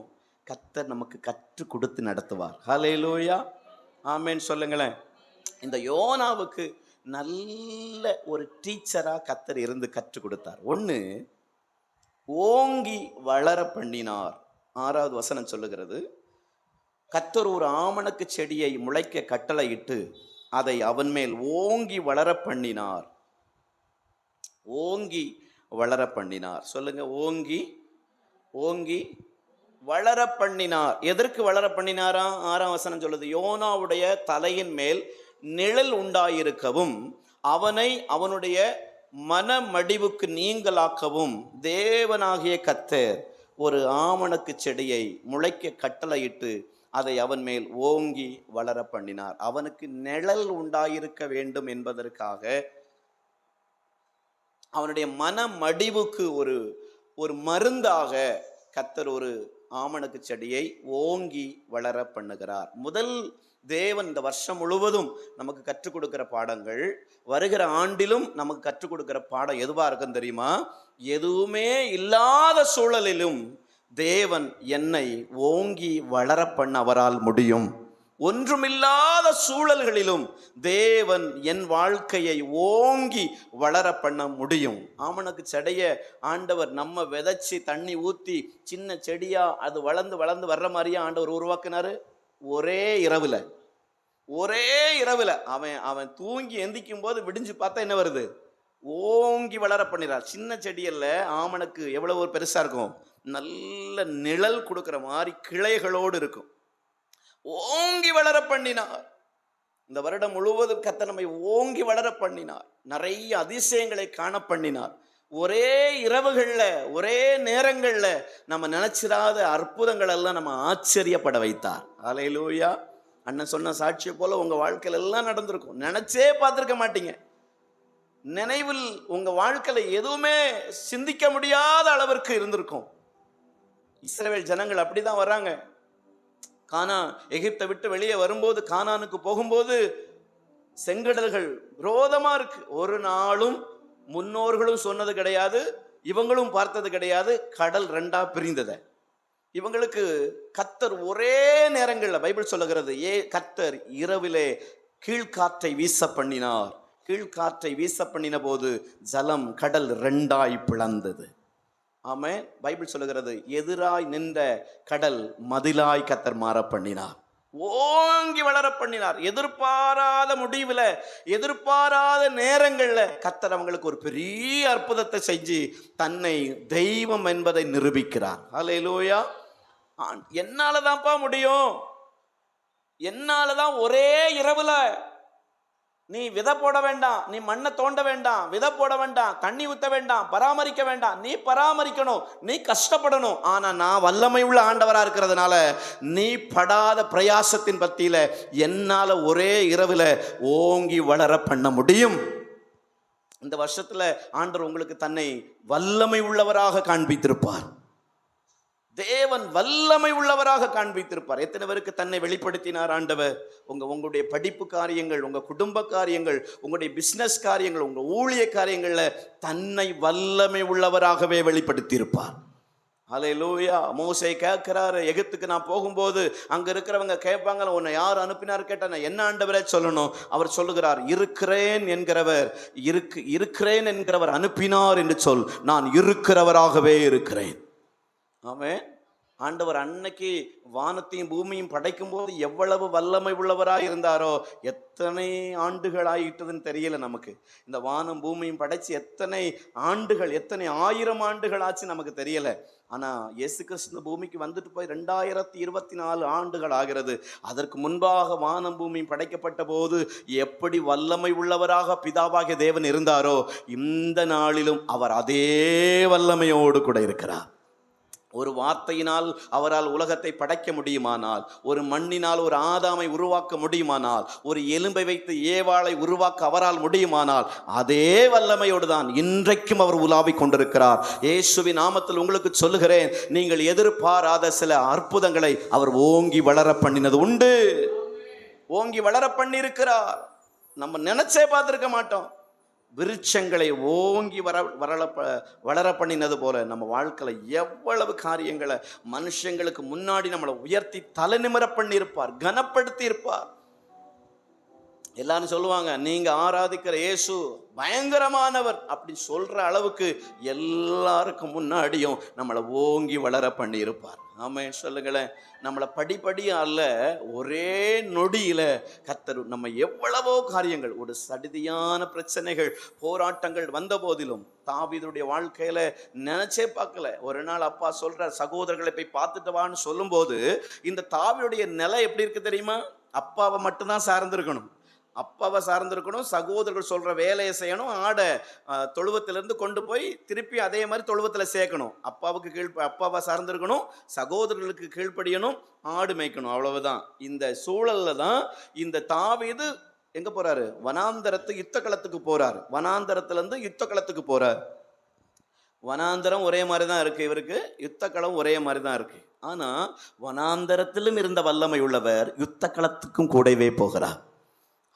கர்த்தர் நமக்கு கற்றுக் கொடுத்து நடத்துவார். ஹல்லேலூயா, ஆமென் சொல்லுங்களேன். இந்த யோனாவுக்கு நல்ல ஒரு டீச்சரா கர்த்தர் இருந்து கற்றுக் கொடுத்தார். 1, ஓங்கி வளர பண்ணினார். 6வது வசனம் சொல்லுகிறது, கர்த்தர் ஒரு ஆமணக்கு செடியை முளைக்க கட்டளையிட்டு அதை அவன் மேல் ஓங்கி வளர பண்ணினார். ஓங்கி வளர பண்ணினார். சொல்லுங்க, ஓங்கி ஓங்கி வளர பண்ணினார். எதற்கு வளர பண்ணினாரா? 6ஆம் வசனம் சொல்லுது, யோனாவுடைய தலையின் மேல் நிழல் உண்டாயிருக்கவும் அவனை அவனுடைய மனமடிவுக்கு நீங்களாக்கவும் தேவனாகிய கர்த்தர் ஒரு ஆமணக்கு செடியை முளைக்க கட்டளையிட்டு அதை அவன் மேல் ஓங்கி வளர பண்ணினார். அவனுக்கு நிழல் உண்டாயிருக்க வேண்டும் என்பதற்காக அவனுடைய மனமடிவுக்கு ஒரு மருந்தாக கர்த்தர் ஒரு ஆமணக்கு செடியை ஓங்கி வளர பண்ணுகிறார். முதல் தேவன் இந்த வருஷம் முழுவதும் நமக்கு கற்றுக் கொடுக்கிற பாடங்கள், வருகிற ஆண்டிலும் நமக்கு கற்றுக் கொடுக்கிற பாடம் எதுவா இருக்குன்னு தெரியுமா? எதுவுமே இல்லாத சூழலிலும் தேவன் என்னை ஓங்கி வளர பண்ண அவரால் முடியும். ஒன்றுமில்லாத சூழல்களிலும் தேவன் என் வாழ்க்கையை ஓங்கி வளர பண்ண முடியும். ஆமணக்கு செடைய ஆண்டவர் நம்ம விதைச்சி தண்ணி ஊற்றி சின்ன செடியா அது வளர்ந்து வளர்ந்து வர்ற மாதிரியா ஆண்டவர் உருவாக்குனாரு. ஒரே இரவுல அவன் தூங்கி எந்திக்கும் போது விடிஞ்சு பார்த்தா என்ன வருது? ஓங்கி வளர பண்ணினார். சின்ன செடியல்ல, ஆமணக்கு எவ்வளவு பெருசா இருக்கும், நல்ல நிழல் கொடுக்கிற மாதிரி கிளைகளோடு இருக்கும். ஓங்கி வளர பண்ணினார். இந்த வருடம் முழுவதும் கர்த்தர் நம்மை ஓங்கி வளர பண்ணினார். நிறைய அதிசயங்களை காண பண்ணினார். ஒரே இரவுகள்ல, ஒரே நேரங்கள்ல நம்ம நினைச்சிராத அற்புதங்கள் எல்லாம் நம்ம ஆச்சரியப்பட வைத்தார். அல்லேலூயா. அண்ணன் சொன்ன சாட்சியை போல உங்க வாழ்க்கையில எல்லாம் நடந்திருக்கும். நினைச்சே பார்த்திருக்க மாட்டீங்க. நினைவில் உங்க வாழ்க்கையில எதுவுமே சிந்திக்க முடியாத அளவிற்கு இருந்திருக்கும். இஸ்ரவேல் ஜனங்கள் அப்படிதான் வர்றாங்க. எகிப்தை விட்டு வெளியே வரும்போது, கானானுக்கு போகும்போது செங்கடல்கள் விரோதமா இருக்கு. ஒரு நாளும் முன்னோர்களும் சொன்னது கிடையாது, இவங்களும் பார்த்தது கிடையாது, கடல் ரெண்டா பிரிந்தது. இவங்களுக்கு கர்த்தர் ஒரே நேரங்கள்ல, பைபிள் சொல்லுகிறது, கர்த்தர் இரவிலே கீழ்காற்றை வீச பண்ணினார். கீழ்காற்றை வீச பண்ணின போது ஜலம் கடல் ரெண்டாய் பிளந்தது. ஆமென். பைபிள் சொல்லுகிறது, எதிராய் நின்ற கடல் மதிலாய் கர்த்தர் மாற பண்ணினார். ஓங்கி வளர பண்ணினார். எதிர்பாராத முடிவுல, எதிர்பாராத நேரங்கள்ல கர்த்தர் அவங்களுக்கு ஒரு பெரிய அற்புதத்தை செஞ்சு தன்னை தெய்வம் என்பதை நிரூபிக்கிறார். அல்லேலூயா. என்னாலதான்ப்பா முடியும், என்னாலதான் ஒரே இரவுல நீ விதை போட வேண்டாம், நீ மண்ணை தோண்ட வேண்டாம், விதை போட வேண்டாம், தண்ணி ஊத்த வேண்டாம், பராமரிக்க வேண்டாம். நீ பராமரிக்கணும், நீ கஷ்டப்படணும். ஆனா நான் வல்லமை உள்ள ஆண்டவரா இருக்கிறதுனால நீ படாத பிரயாசத்தின் பத்தியில என்னால ஒரே இரவுல ஓங்கி வளர பண்ண முடியும். இந்த வருஷத்துல ஆண்டவர் உங்களுக்கு தன்னை வல்லமை உள்ளவராக காண்பித்திருப்பார். தேவன் வல்லமை உள்ளவராக காண்பித்திருப்பார். எத்தனை பேருக்கு தன்னை வெளிப்படுத்தினார் ஆண்டவர்? உங்களுடைய படிப்பு காரியங்கள், உங்க குடும்ப காரியங்கள், உங்களுடைய பிசினஸ் காரியங்கள், உங்க ஊழிய காரியங்கள்ல தன்னை வல்லமை உள்ளவராகவே வெளிப்படுத்தியிருப்பார். அல்லேலூயா. மோசே கேட்கிறாரு, எகிப்துக்கு நான் போகும்போது அங்க இருக்கிறவங்க கேட்பாங்க, உன்னை யார் அனுப்பினார் கேட்டா நான் என்ன ஆண்டவரே சொல்லணும்? அவர் சொல்லுகிறார், இருக்கிறேன் என்கிறவர் அனுப்பினார் என்று சொல், நான் இருக்கிறவராகவே இருக்கிறேன். ஆமென். ஆண்டவர் அன்னைக்கு வானத்தையும் பூமியும் படைக்கும் போது எவ்வளவு வல்லமை உள்ளவராய் இருந்தாரோ, எத்தனை ஆண்டுகள் ஆகிட்டதுன்னு தெரியல நமக்கு. இந்த வானம் பூமியும் படைச்சு எத்தனை ஆண்டுகள், எத்தனை 1000 ஆண்டுகள் ஆச்சு நமக்கு தெரியல. ஆனா இயேசு கிறிஸ்து பூமிக்கு வந்துட்டு போய் 2024 ஆண்டுகள் ஆகிறது. அதற்கு முன்பாக வானம் பூமியும் படைக்கப்பட்ட போது எப்படி வல்லமை உள்ளவராக பிதாவாகிய தேவன் இருந்தாரோ, இந்த நாளிலும் அவர் அதே வல்லமையோடு கூட இருக்கிறார். ஒரு வார்த்தையினால் அவரால் உலகத்தை படைக்க முடியுமானால், ஒரு மண்ணினால் ஒரு ஆதாமை உருவாக்க முடியுமானால், ஒரு எலும்பை வைத்து ஏவாளை உருவாக்க அவரால் முடியுமானால், அதே வல்லமையோடு தான் இன்றைக்கும் அவர் உலாவிக் கொண்டிருக்கிறார். இயேசுவின் நாமத்தில் உங்களுக்கு சொல்லுகிறேன், நீங்கள் எதிர்பாராத சில அற்புதங்களை அவர் ஓங்கி வளர பண்ணினது உண்டு. ஓங்கி வளர பண்ணியிருக்கிறார். நம்ம நினைச்சே பார்த்திருக்க மாட்டோம். விருட்சங்களை ஓங்கி வளர பண்ணினது போல நம்ம வாழ்க்கையில எவ்வளவு காரியங்களை மனுஷங்களுக்கு முன்னாடி நம்மளை உயர்த்தி தலை நிமிர பண்ணியிருப்பார், கனப்படுத்தி இருப்பார். எல்லாரும் சொல்லுவாங்க, நீங்க ஆராதிக்கிற இயேசு பயங்கரமானவர் அப்படி சொல்ற அளவுக்கு எல்லாருக்கும் முன்னாடியும் நம்மளை ஓங்கி வளர பண்ணி இருப்பார். ஆமென். சொல்லுங்களேன். நம்மளை படிப்படியா அல்ல, ஒரே நொடியில கர்த்தர் நம்ம எவ்வளவோ காரியங்கள், ஒரு சடிதியான பிரச்சனைகள், போராட்டங்கள் வந்த போதிலும் தாவீதுடைய வாழ்க்கையில நினைச்சே பார்க்கல. ஒரு நாள் அப்பா சொல்ற, சகோதரர்களை போய் பார்த்துட்டு வான்னு சொல்லும் போது, இந்த தாவீதுடைய நிலை எப்படி இருக்கு தெரியுமா? அப்பாவை மட்டும்தான் சார்ந்திருக்கணும், அப்பாவை சார்ந்திருக்கணும், சகோதரர்கள் சொல்ற வேலையை செய்யணும், ஆடை தொழுவத்திலிருந்து கொண்டு போய் திருப்பி அதே மாதிரி தொழுவத்தில் சேர்க்கணும். அப்பாவை சார்ந்திருக்கணும், சகோதரர்களுக்கு கீழ்ப்படியணும், ஆடு மேய்க்கணும், அவ்வளவுதான். இந்த சூழல்ல தான் இந்த தாவீது எங்க போறாரு? யுத்த களத்துக்கு போறாரு. வனாந்தரத்திலிருந்து யுத்த களத்துக்கு போறார். வனாந்தரம் ஒரே மாதிரி தான் இருக்கு, இவருக்கு யுத்த களம் ஒரே மாதிரி தான் இருக்கு. ஆனா வனாந்தரத்திலும் இருந்த வல்லமை உள்ளவர் யுத்த களத்துக்கும் கூடவே போகிறார்.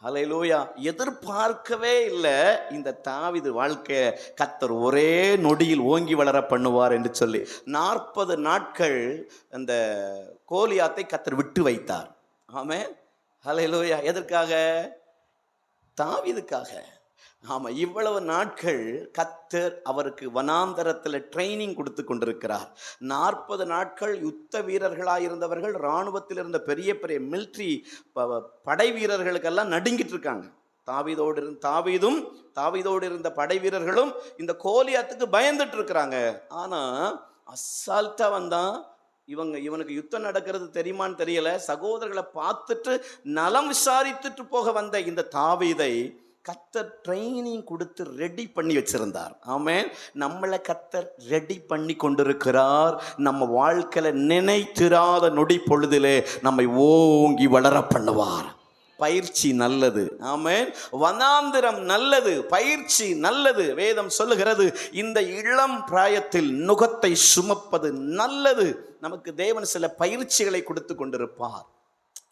அல்லேலூயா. எதிர்பார்க்கவே இல்லை இந்த தாவீது வாழ்க்கை கர்த்தர் ஒரே நொடியில் ஓங்கி வளர பண்ணுவார் என்று சொல்லி 40 நாட்கள் அந்த கோலியாத்தை கர்த்தர் விட்டு வைத்தார். ஆமென். ஹல்லேலூயா. எதற்காக? தாவீதுக்காக. ஆமா, இவ்வளவு நாட்கள் கர்த்தர் அவருக்கு வனாந்தரத்தில் ட்ரைனிங் கொடுத்து கொண்டிருக்கிறார். 40 நாட்கள் யுத்த வீரர்களாக இருந்தவர்கள் இராணுவத்தில் இருந்த பெரிய பெரிய மிலிட்ரி படை வீரர்களுக்கெல்லாம் நடுங்கிட்டு இருக்காங்க. தாவீதோடு இருந்த படை வீரர்களும் இந்த கோலியாத்துக்கு பயந்துட்டு இருக்கிறாங்க. ஆனா அசால்ட்டா வந்தான். இவனுக்கு யுத்தம் நடக்கிறது தெரியுமான்னு தெரியல. சகோதரர்களை பார்த்துட்டு நலம் விசாரித்துட்டு போக வந்த இந்த தாவீதை கர்த்தர் ட்ரைனிங் கொடுத்து ரெடி பண்ணி வச்சிருந்தார். ஆமென். நம்மளை கர்த்தர் ரெடி பண்ணி கொண்டிருக்கிறார். நம்ம வாழ்க்கையில நினைத்திராத நொடி பொழுதிலே நம்மை ஓங்கி வளர பண்ணுவார். பயிற்சி நல்லது. ஆமென். வனாந்திரம் நல்லது, பயிற்சி நல்லது. வேதம் சொல்லுகிறது, இந்த இளம் பிராயத்தில் நுகத்தை சுமப்பது நல்லது. நமக்கு தேவன் சில பயிற்சிகளை கொடுத்து கொண்டிருப்பார்.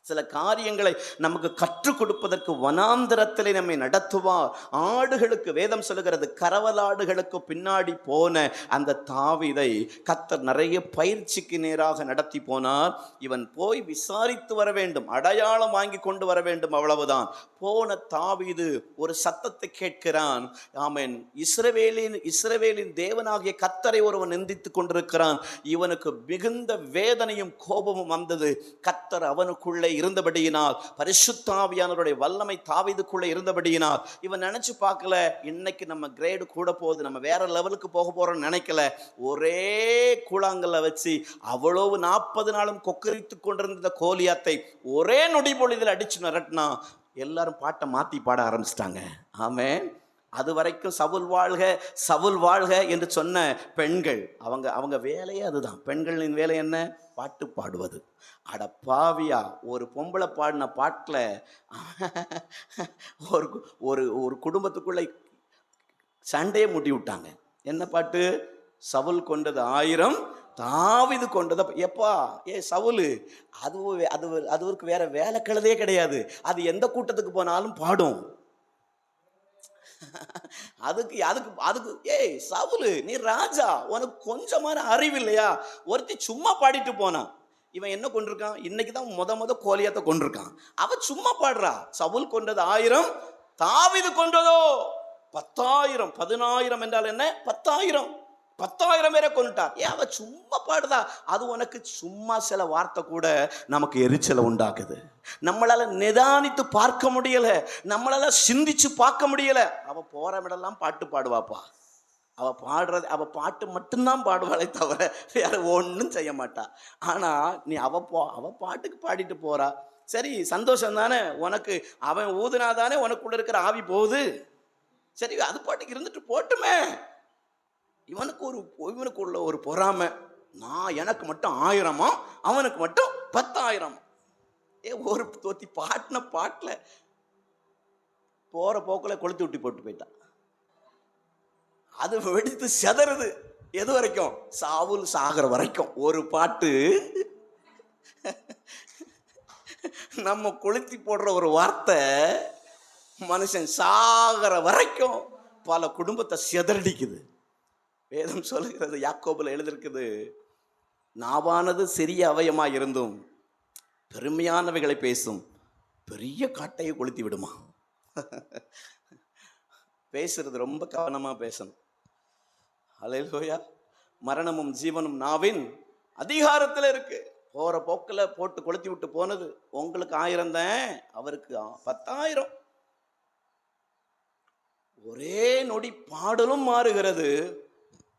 சில காரியங்களை நமக்கு கற்றுக் கொடுப்பதற்கு வனாந்திரத்திலே நம்மை நடத்துவார். ஆடுகளுக்கு வேதம் சொல்லுகிறது, கரவலாடுகளுக்கு பின்னாடி போன அந்த தாவீதை கர்த்தர் நிறைய பயிற்சிக்கு நேராக நடத்தி போனார். இவன் போய் விசாரித்து வர வேண்டும், அடையாளம் வாங்கி கொண்டு வர வேண்டும், அவ்வளவுதான். போன தாவீது ஒரு சத்தத்தை கேட்கிறான். ஆமென். இஸ்ரவேலின் தேவனாகிய கர்த்தரை ஒருவன் நிந்தித்துக் கொண்டிருக்கிறான். இவனுக்கு மிகுந்த வேதனையும் கோபமும் வந்தது. கர்த்தர் அவனுக்குள்ளே இருந்தபடியினால், பரிசுத்த ஆவியானவருடைய வல்லமை தாவீதுக்குள்ளே இருந்தபடியினால் இவன் நினைச்சு பார்க்கல, இன்னைக்கு நம்ம கிரேடு கூட போகுது, நம்ம வேற லெவலுக்கு போக போறோம்னு நினைக்கல. ஒரே கூழாங்கல்ல வச்சு அவ்வளவு 40 நாளும் கொக்கரித்து கொண்டிருந்த கோலியாத்தை ஒரே நொடி பொழுதில் அடிச்சு நிரட்டினா எல்லாரும் பாட்டை மாத்தி பாட ஆரம்பிச்சிட்டாங்க. ஆமென். அது வரைக்கும் சவுல் வாழ்க சவுல் வாழ்க என்று சொன்ன பெண்கள், அவங்க வேலையே அதுதான். பெண்களின் வேலை என்ன? பாட்டு பாடுவது. அட பாவியா, ஒரு பொம்பளை பாடின பாட்டில் ஒரு குடும்பத்துக்குள்ள சண்டையை முட்டி விட்டாங்க. என்ன பாட்டு? சவுல் கொண்டது 1000, தாவீது கொண்டது எப்பா சவுலு அதுக்கு வேற வேலை கழுதே கிடையாது. அது எந்த கூட்டத்துக்கு போனாலும் பாடும். அதுக்கு சவுலு, நீ ராஜா, உனக்கு கொஞ்சமான அறிவு இல்லையா? ஒருத்தி சும்மா பாடிட்டு போனான். இவன் என்ன கொண்டிருக்கான்? இன்னைக்குதான் முத கோலியாத்தை கொண்டிருக்கான். அவ சும்மா பாடுறா. சவுல் கொண்டது 1000, தாவீது கொண்டதோ 10,000. 10,000 என்றால் என்ன? 10,000 பேரை கொண்டுட்டார். அவ சும்மா பாடுதா. அது உனக்கு சும்மா சில வார்த்தை கூட நமக்கு எரிச்சலை உண்டாக்குது. நம்மளால நிதானித்து பார்க்க முடியல, நம்மளால சிந்திச்சு பார்க்க முடியல. அவ போற இடம்லாம் பாட்டு பாடுவாப்பா. அவ பாட்டு மட்டும்தான் பாடுவாளே தவிர வேற ஒன்றும் செய்ய மாட்டா. ஆனா நீ அவ பாட்டுக்கு பாடிட்டு போறா. சரி, சந்தோஷம் தானே உனக்கு. அவன் ஊதுனாதானே உனக்குள்ள இருக்கிற ஆவி போகுது. சரி, அது பாட்டுக்கு இருந்துட்டு போட்டுமே. இவனுக்குள்ள ஒரு பொறாமை. எனக்கு மட்டும் 1000, அவனுக்கு மட்டும் 10,000. ஒரு தோத்தி பாட்டின பாட்டுல போற போக்குல கொளுத்தி விட்டு போட்டு போயிட்டான். அது வெடித்து செதறுது. எது வரைக்கும்? சாவுல் சாகிற வரைக்கும். ஒரு பாட்டு நம்ம கொளுத்தி போடுற ஒரு வார்த்தை மனுஷன் சாகிற வரைக்கும் பல குடும்பத்தை செதறடிக்குது. வேதம் சொல்லுகிறது, யாக்கோபுல எழுதிருக்குது, நாவானது சிறிய அவயமா இருந்தும் பெருமையானவைகளை பேசும், பெரிய காட்டையை கொளுத்தி விடுமா. பேசுறது ரொம்ப கவனமா பேசணும். ஹல்லேலூயா. மரணமும் ஜீவனும் நாவின் அதிகாரத்தில் இருக்கு. போற போக்கில் போட்டு கொளுத்தி விட்டு போனது. உங்களுக்கு 1000 தான், அவருக்கு 10,000. ஒரே நொடி பாடலும் மாறுகிறது.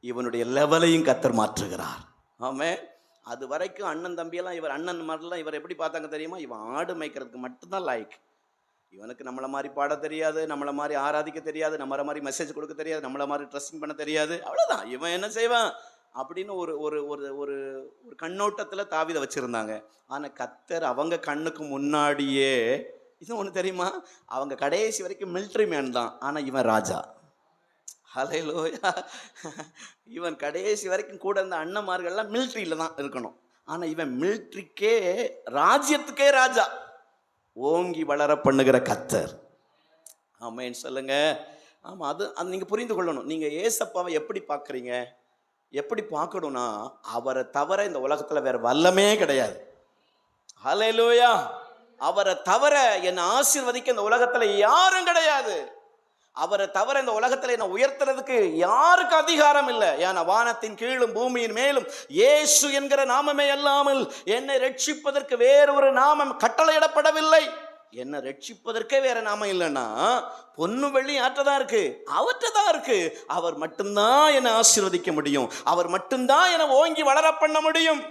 இவனுடைய லெவலையும் கர்த்தர் மாற்றுகிறார். ஆமென். அது வரைக்கும் அண்ணன் தம்பியெல்லாம், இவர் அண்ணன் மாதிரிலாம் இவர் எப்படி பார்த்தாங்க தெரியுமா? இவன் ஆடு மேய்க்கிறதுக்கு மட்டும்தான் லாய்க். இவனுக்கு நம்மளை மாதிரி பாட தெரியாது, நம்மளை மாதிரி ஆராதிக்க தெரியாது, நம்மளை மாதிரி மெசேஜ் கொடுக்க தெரியாது, நம்மளை மாதிரி ட்ரெஸ்ஸிங் பண்ண தெரியாது. அவ்வளோதான். இவன் என்ன செய்வான் அப்படின்னு ஒரு ஒரு ஒரு ஒரு கண்ணோட்டத்தில் தாவீதை வச்சுருந்தாங்க. ஆனால் கர்த்தர் அவங்க கண்ணுக்கு முன்னாடியே, இது ஒன்று தெரியுமா, அவங்க கடைசி வரைக்கும் மிலிட்ரி மேன் தான், ஆனால் இவன் ராஜா. ஹல்லேலூயா. இவன் கடைசி வரைக்கும் கூட இருந்த அண்ணன்மார்கள்லாம் மிலிட்ரியில் தான் இருக்கணும். ஆனால் இவன் மிலிட்ரிக்கே, ராஜ்யத்துக்கே ராஜா. ஓங்கி வளர பண்ணுகிற கர்த்தர். ஆமென் சொல்லுங்க. ஆமாம், அது நீங்கள் புரிந்து கொள்ளணும். நீங்கள் ஏசப்பாவை எப்படி பார்க்குறீங்க? எப்படி பார்க்கணும்னா, அவரை தவிர இந்த உலகத்தில் வேற வல்லமே கிடையாது. ஹல்லேலூயா. அவரை தவிர என்னை ஆசீர்வதிக்க இந்த உலகத்துல யாரும் கிடையாது. அவரை தவிர இந்த உலகத்துல என்ன உயர்த்துறதுக்கு யாருக்கு அதிகாரம் இல்லை. ஏன்னா வானத்தின் கீழும் பூமியின் மேலும் இயேசு என்கிற நாமமே அல்லாமல் என்னை ரட்சிப்பதற்கு வேறொரு நாமம் கட்டளையிடப்படவில்லை. என்ன ரட்சிப்பதற்கே வேற நாமம் இல்லைன்னா பொன்னு வெள்ளி ஆற்றதான் இருக்கு, அவற்றை தான் இருக்கு. அவர் மட்டும்தான் என்னை ஆசீர்வதிக்க முடியும். அவர் மட்டும்தான் என்னை ஓங்கி வளர பண்ண முடியும்.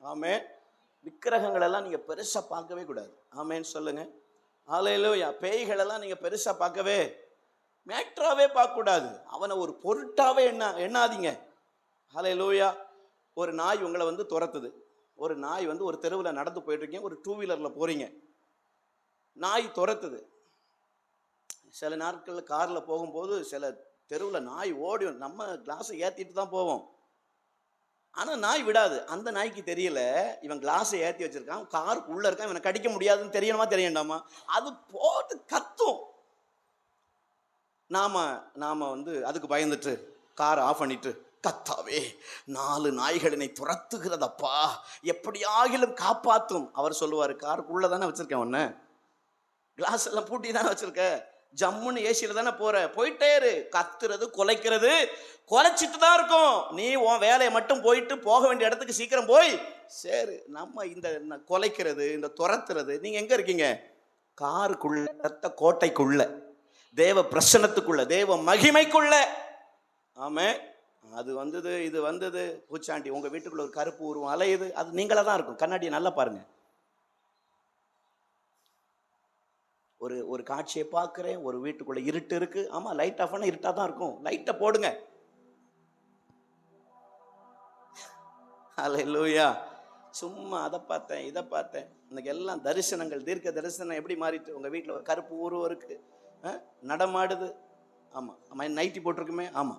ஆமே. விக்கிரகங்கள் எல்லாம் நீங்க பெருசா பார்க்கவே கூடாது. ஆமேன்னு சொல்லுங்க. ஹல்லேலூயா. பேய்கள் எல்லாம் நீங்க பெருசா பார்க்கவே, மேட்ராவே பார்க்க கூடாது. அவனை ஒரு பொருட்டாவே எண்ணாதீங்க. ஹல்லேலூயா. ஒரு நாய் உங்களை வந்து துரத்துது. ஒரு நாய் வந்து ஒரு தெருவில் நடந்து போயிட்டு இருக்கீங்க, ஒரு 2 வீலர்ல போறீங்க, நாய் துரத்துது. சில நாட்களில் காரில் போகும்போது சில தெருவில் நாய் ஓடி நம்ம கிளாஸை ஏற்றிட்டு தான் போவோம். ஆனால் நாய் விடாது. அந்த நாய்க்கு தெரியல இவன் கிளாஸை ஏற்றி வச்சிருக்கான், காருக்கு உள்ள இருக்கான், இவனை கடிக்க முடியாதுன்னு தெரியணுமா தெரியண்டாமா? அது போட்டு கத்தும். நாம வந்து அதுக்கு பயந்துட்டு காரை ஆஃப் பண்ணிட்டு, கத்தாவே 4 நாய்கள் என்னை துரத்துகிறதப்பா, எப்படியாகிலும் காப்பாற்றும். அவர் சொல்லுவார், காருக்குள்ள தானே வச்சிருக்கேன், உன்ன கிளாஸ் எல்லாம் பூட்டி தானே வச்சிருக்க, ஜம்முன்னு ஏசியில தானே போற, போயிட்டே இரு. கத்துறது கொலைக்கிறது கொலைச்சிட்டு தான் இருக்கும். நீ உன் வேலையை மட்டும் போயிட்டு போக வேண்டிய இடத்துக்கு சீக்கிரம் போய் சரி. நம்ம இந்த கொலைக்கிறது, இந்த துரத்துறது, நீங்க எங்க இருக்கீங்க? காருக்குள்ள, ரத்த கோட்டைக்குள்ள, தேவ பிரசன்னத்துக்குள்ள, தேவ மகிமைக்குள்ள. ஆமே. அது வந்தது, இது வந்தது, பூச்சாண்டி உங்க வீட்டுக்குள்ள ஒரு கருப்பு உருவம் அலையுது, அது நீங்களா தான் இருக்கும். கண்ணாடியை நல்லா பாருங்க. ஒரு காட்சியை பார்க்கிறேன், ஒரு வீட்டுக்குள்ள இருட்டு இருக்கு. ஆமா, லைட் ஆஃப் பண்ண இருட்டா தான் இருக்கும். லைட்டை போடுங்க. ஹல்லேலூயா. சும்மா அதை பார்த்தேன், இதை பார்த்தேன். இன்னைக்கு எல்லாம் தரிசனங்கள், தீர்க்க தரிசனம் எப்படி மாறிட்டு. உங்க வீட்டில் ஒரு கருப்பு உருவம் இருக்கு, நடமாடுது. ஆமா, நைட்டி போட்டிருக்குமே. ஆமா,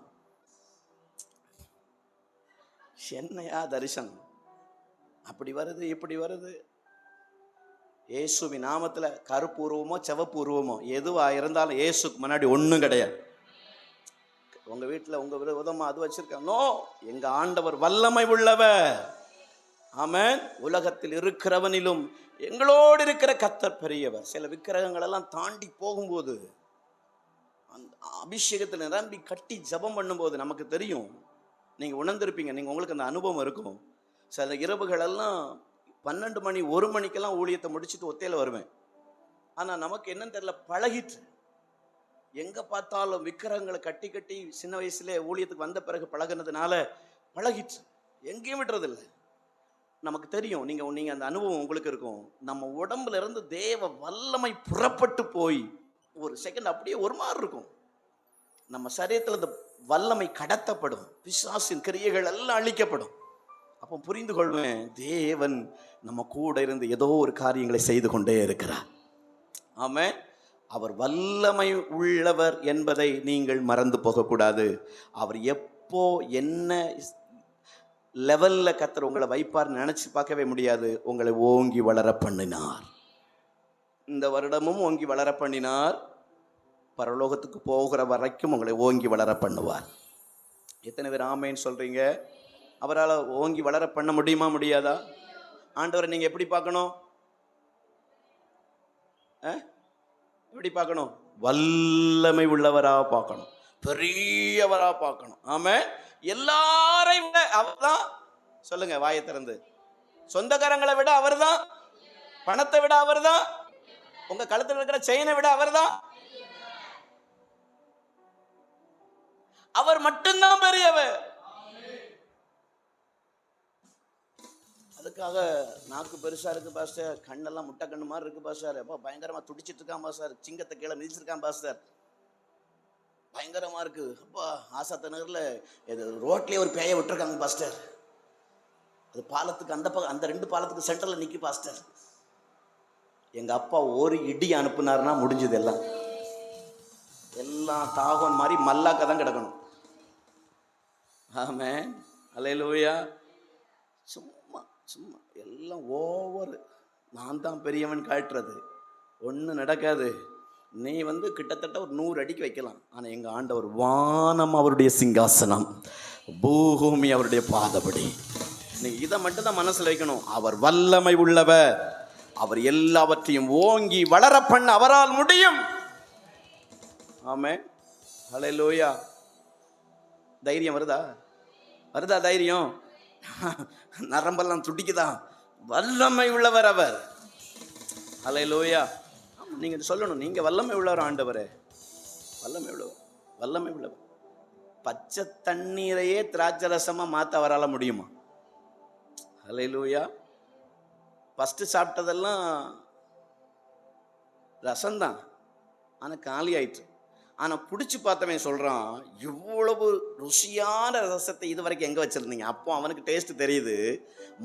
என்னையா தரிசனம் அப்படி வருது, இப்படி வருது. இயேசுவின் நாமத்துல கருப்பு உருவமோ சிவப்பு உருவமோ எதுவா இருந்தாலும் இயேசுக்கு முன்னாடி ஒன்றும் கிடையாது. உங்க வீட்டில் உங்க விதமா அது வச்சிருக்காங்க. நோ, எங்க ஆண்டவர் வல்லமை உள்ளவர். ஆமென். உலகத்தில் இருக்கிறவனிலும் எங்களோடு இருக்கிற கர்த்தர் பெரியவர். சில விக்கிரகங்கள் எல்லாம் தாண்டி போகும்போது, அந்த அபிஷேகத்தில் நிரம்பி கட்டி ஜபம் பண்ணும்போது நமக்கு தெரியும். நீங்க உணர்ந்திருப்பீங்க, நீங்க உங்களுக்கு அந்த அனுபவம் இருக்கும். சில இரவுகள் எல்லாம் 12 மணி 1 மணிக்கெல்லாம் ஊழியத்தை முடிச்சுட்டு ஒத்தையில வருவேன். ஆனா நமக்கு என்னன்னு தெரியல, பழகிட்டு. எங்க பார்த்தாலும் விக்கிரகங்களை கட்டி கட்டி சின்ன வயசுல ஊழியத்துக்கு வந்த பிறகு பழகினதுனால பழகிட்டு எங்கேயும் விடுறதில்லை. நமக்கு தெரியும். நீங்க அந்த அனுபவம் உங்களுக்கு இருக்கும். நம்ம உடம்புல இருந்து தேவ வல்லமை புறப்பட்டு போய் ஒரு செகண்ட் அப்படியே ஒரு மாதிரி இருக்கும். நம்ம சரீரத்தில் இந்த வல்லமை கடத்தப்படும், பிசாசின் கிரியைகள் எல்லாம் அழிக்கப்படும். அப்போ புரிந்து கொள்வேன், தேவன் நம்ம கூட இருந்து ஏதோ ஒரு காரியங்களை செய்து கொண்டே இருக்கிறார். ஆமென். அவர் வல்லமை உள்ளவர் என்பதை நீங்கள் மறந்து போகக்கூடாது. அவர் எப்போ என்ன லெவல்ல கர்த்தர் உங்களை வைப்பார் நினைச்சு பார்க்கவே முடியாது. உங்களை ஓங்கி வளர பண்ணினார். இந்த வருடமும் ஓங்கி வளர பண்ணினார். பரலோகத்துக்கு போகிற வரைக்கும் உங்களை ஓங்கி வளர பண்ணுவார். எத்தனை பேர் ஆமேன்னு சொல்றீங்க? அவரால் ஓங்கி வளர பண்ண முடியுமா, முடியாதா? ஆண்டவரை நீங்க எப்படி பார்க்கணும்? எப்படி பார்க்கணும்? வல்லமை உள்ளவரா பார்க்கணும், பெரியவரா பார்க்கணும். ஆமே. எல்லாரையும் விட அவர்தான். சொல்லுங்க வாயை திறந்து. சொந்தக்காரங்களை விட அவர்தான், பணத்தை விட அவர்தான், உங்க கழுத்தில் இருக்கிற செயினை விட அவர்தான். அவர் மட்டும்தான் பெரியவர். அதுக்காக நாக்கு பெருசா இருக்கு பாஸ்டர், கண்ணெல்லாம் முட்டை கண்ணு மாதிரி இருக்கு பாஸ்டர், அப்பா பயங்கரமா துடிச்சிட்டு இருக்கான் பாஸ்டர், சிங்கத்தை கீழே மிதிச்சிருக்கான் பாஸ்டர், பயங்கரமா இருக்கு அப்பா, ஆசாத்த நகர்ல ரோட்லயே ஒரு பேயை விட்டுருக்காங்க பாஸ்டர், அது பாலத்துக்கு அந்த 2 பாலத்துக்கு சென்டர்ல நிக்கி பாஸ்டர். எங்க அப்பா ஒரு இடி அனுப்புனாருன்னா முடிஞ்சது. எல்லாம் தாகம் மாதிரி மல்லாக்க தான் கிடக்கணும். ஆமென். அல்லேலூயா. சும்மா எல்லாம் ஓவர் நான் தான் பெரியவன் காட்டுறது ஒன்றும் நடக்காது. நீ கிட்டத்தட்ட ஒரு 100 அடிக்கு வைக்கலாம். ஆனால் எங்கள் ஆண்டவர் வானம் அவருடைய சிங்காசனம், பூமி அவருடைய பாதபடி. நீ இதை மட்டும் தான் மனசில் வைக்கணும். அவர் வல்லமை உள்ளவர், அவர் எல்லாவற்றையும் ஓங்கி வளர பண்ண அவரால் முடியும். ஆமென். ஹல்லேலூயா. தைரியம் வருதா? வருதா தைரியம்? நரம்பெல்லாம் துடிக்குதா? வல்லமை உள்ளவர் அவர். ஹல்லேலூயா. நீங்க சொல்லணும், நீங்க வல்லமை உள்ளவர் ஆண்டவரே. வல்லமை உள்ளவர், வல்லமை உள்ளவர். பச்சை தண்ணீரையே திராட்சை ரசமா மாத்த அவரால முடியுமா? ஹல்லேலூயா. ஃபர்ஸ்ட் சாப்பிட்டதெல்லாம் ரசம்தான், ஆனா காலி ஆயிற்று. ஆனா பிடிச்சி பார்த்தவன் சொல்றான், இவ்வளவு ருசியான ரசத்தை இது வரைக்கும் எங்க வச்சிருந்தீங்க? அப்போ அவனுக்கு டேஸ்ட் தெரியுது,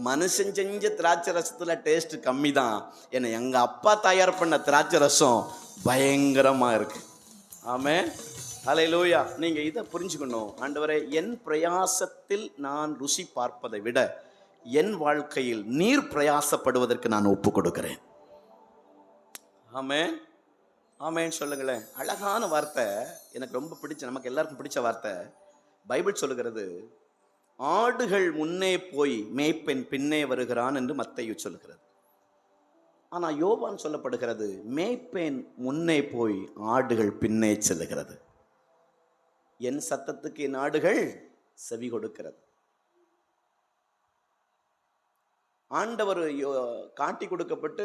மனுஷன் செஞ்ச திராட்சை ரசத்துல டேஸ்ட் கம்மி தான், ஏன்னா எங்க அப்பா தயார் பண்ண திராட்சை ரசம் பயங்கரமா இருக்கு. ஆமென். ஹல்லேலூயா. நீங்க இதை புரிஞ்சுக்கணும். ஆண்டவரே, என் பிரயாசத்தில் நான் ருசி பார்ப்பதை விட என் வாழ்க்கையில் நீர் பிரயாசப்படுவதற்கு நான் ஒப்பு கொடுக்கிறேன். ஆமென். ஆமென் சொல்லுங்களேன். அழகான வார்த்தை, எனக்கு ரொம்ப பிடிச்ச, நமக்கு எல்லாருக்கும் பிடிச்ச வார்த்தை. பைபிள் சொல்லுகிறது, ஆடுகள் முன்னே போய் மேய்ப்பெண் பின்னே வருகிறான் என்று மத்தேயு சொல்லுகிறது. ஆனா யோவான் சொல்லப்படுகிறது, மேய்ப்பெண் முன்னே போய் ஆடுகள் பின்னே செல்லுகிறது. என் சத்தத்துக்கு என் ஆடுகள் செவி கொடுக்கிறது. ஆண்டவர் காட்டி கொடுக்கப்பட்டு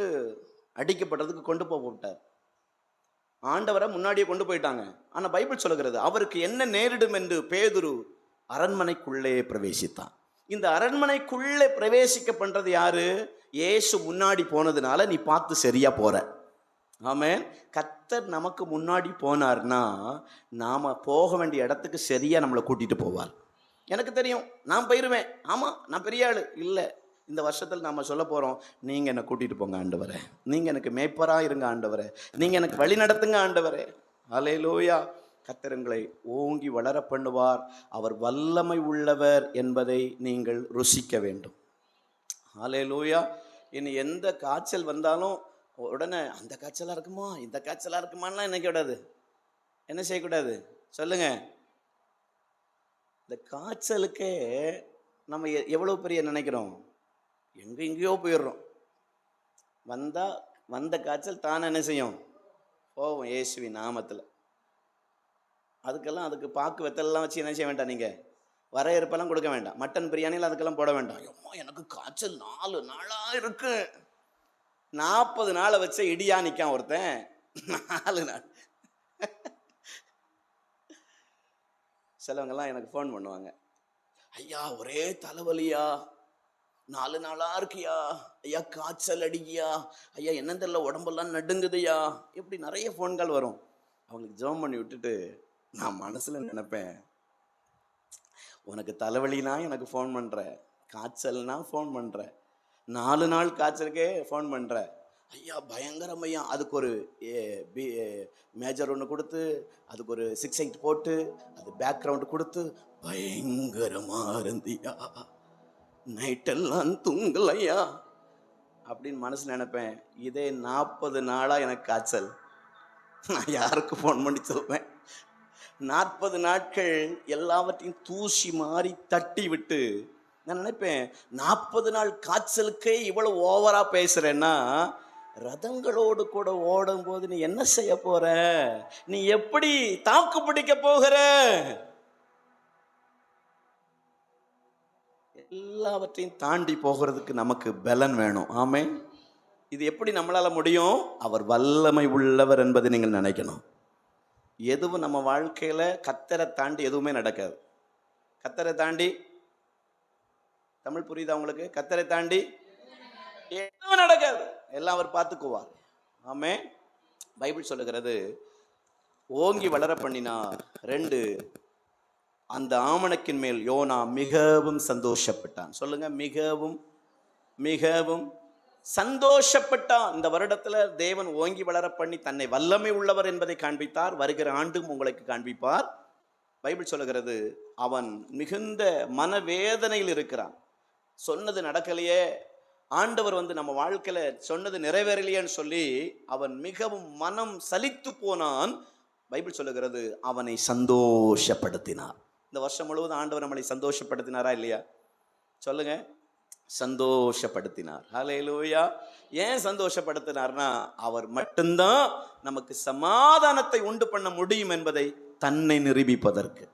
அடிக்கப்பட்டதுக்கு கொண்டு போட்டார். ஆண்டவரை முன்னாடியே கொண்டு போயிட்டாங்க. ஆனா பைபிள் சொல்லுகிறது, அவருக்கு என்ன நேரிடும் என்று பேதுரு அரண்மனைக்குள்ளே பிரவேசித்தான். இந்த அரண்மனைக்குள்ளே பிரவேசிக்க பண்றது யாரு? இயேசு முன்னாடி போனதுனால நீ பார்த்து சரியா போற. ஆமென். கர்த்தர் நமக்கு முன்னாடி போனார்னா நாம போக வேண்டிய இடத்துக்கு சரியா நம்மளை கூட்டிட்டு போவார். எனக்கு தெரியும், நான் போயிருவேன். ஆமா, நான் பெரிய ஆளு இல்லை. இந்த வருஷத்தில் நாம சொல்ல போறோம், நீங்க என்னை கூட்டிட்டு போங்க ஆண்டவரே, நீங்க எனக்கு மேய்ப்பரா இருங்க ஆண்டவரே, நீங்க எனக்கு வழி நடத்துங்க ஆண்டவரே. ஹல்லேலூயா. கர்த்தர் உங்களை ஓங்கி வளர பண்ணுவார். அவர் வல்லமை உள்ளவர் என்பதை நீங்கள் ருசிக்க வேண்டும். ஹல்லேலூயா. இனி எந்த காய்ச்சல் வந்தாலும் உடனே அந்த காய்ச்சலா இருக்குமா, இந்த காய்ச்சலா இருக்குமான்லாம் நினைக்க கூடாது. என்ன செய்யக்கூடாது சொல்லுங்க? இந்த காய்ச்சலுக்கே நம்ம எவ்வளவு பெரிய நினைக்கிறோம், எங்கேயோ போயிடுறோம். வந்த காய்ச்சல் தானே என்ன செய்யும், போவோம் இயேசுவின் நாமத்தில். அதுக்கு பாக்கு வெத்தலாம் வச்சு என்ன செய்ய வேண்டாம், நீங்கள் வரையறுப்பெல்லாம் கொடுக்க வேண்டாம். மட்டன் பிரியாணியில் அதுக்கெல்லாம் போட வேண்டாம். அம்மா எனக்கு காய்ச்சல் 4 நாளாக இருக்கு. 40 நாளை வச்ச இடியா நிற்கான் ஒருத்தன். 4 நாள். சிலவங்கெல்லாம் எனக்கு ஃபோன் பண்ணுவாங்க, ஐயா ஒரே தலைவலியா, 4 நாளா இருக்கியா ஐயா, காய்ச்சல் அடிக்கியா ஐயா, என்ன தெரியல உடம்பெல்லாம் நடுங்குதுயா, இப்படி நிறைய ஃபோன்கள் வரும். அவங்களுக்கு ஜெபம் பண்ணி விட்டுட்டு நான் மனசுல நினைப்பேன், உனக்கு தலைவலினா எனக்கு ஃபோன் பண்ற, காய்ச்சல்னா ஃபோன் பண்ற, 4 நாள் காய்ச்சலுக்கே ஃபோன் பண்ற, ஐயா பயங்கரம் ஐயா, அதுக்கு ஒரு மேஜர் ஒன்று கொடுத்து, அதுக்கு ஒரு 6-8 போட்டு, அது பேக்ரவுண்டு கொடுத்து, பயங்கரமா இருந்தியா, நைட்டெல்லாம் தூங்கலையா அப்படின்னு மனசு நினைப்பேன். இதே 40 நாளா எனக்கு காய்ச்சல், நான் யாருக்கு ஃபோன் பண்ணி சொல்வேன்? 40 நாட்கள் எல்லாவற்றையும் தூசி மாறி தட்டி விட்டு நான் நினைப்பேன், 40 நாள் காய்ச்சலுக்கே இவ்வளவு ஓவரா பேசுறேன்னா, ரதங்களோடு கூட ஓடும் போது நீ என்ன செய்ய போற, நீ எப்படி தாக்கு பிடிக்க போகிற? எல்லாவற்றையும் தாண்டி போகிறதுக்கு நமக்கு பலன் வேணும். ஆமென். இது எப்படி நம்மளால முடியும்? அவர் வல்லமை உள்ளவர் என்பதை நீங்கள் நினைக்கணும். எதுவும் நம்ம வாழ்க்கையில கர்த்தரை தாண்டி எதுவுமே நடக்காது. கர்த்தரை தாண்டி, தமிழ் புரியுதா உங்களுக்கு? கர்த்தரை தாண்டி எதுவும் நடக்காது, எல்லாம் அவர் பார்த்துக்குவார். ஆமென். பைபிள் சொல்லுகிறது, ஓங்கி வளர பண்ணினார். 2, அந்த ஆமணக்கின் மேல் யோனா மிகவும் சந்தோஷப்பட்டான். சொல்லுங்க, மிகவும் மிகவும் சந்தோஷப்பட்டான். இந்த வருடத்துல தேவன் ஓங்கி வளர பண்ணி தன்னை வல்லமை உள்ளவர் என்பதை காண்பித்தார். வருகிற ஆண்டும் உங்களுக்கு காண்பிப்பார். பைபிள் சொல்லுகிறது, அவன் மிகுந்த மனவேதனையில் இருக்கிறான். சொன்னது நடக்கலையே, ஆண்டவர் நம்ம வாழ்க்கையில சொன்னது நிறைவேறலையேன்னு சொல்லி அவன் மிகவும் மனம் சலித்து போனான். பைபிள் சொல்லுகிறது, அவனை சந்தோஷப்படுத்தினார். இந்த வருஷம் முழுவதும் ஆண்டவர் நம்மளை சந்தோஷப்படுத்தினாரா இல்லையா? சொல்லுங்க. சந்தோஷப்படுத்தினார். ஹல்லேலூயா. ஏன் சந்தோஷப்படுத்தினார்னா, அவர் மட்டும்தான் நமக்கு சமாதானத்தை உண்டு பண்ண முடியும் என்பதை தன்னை நிரூபிப்பதற்கு.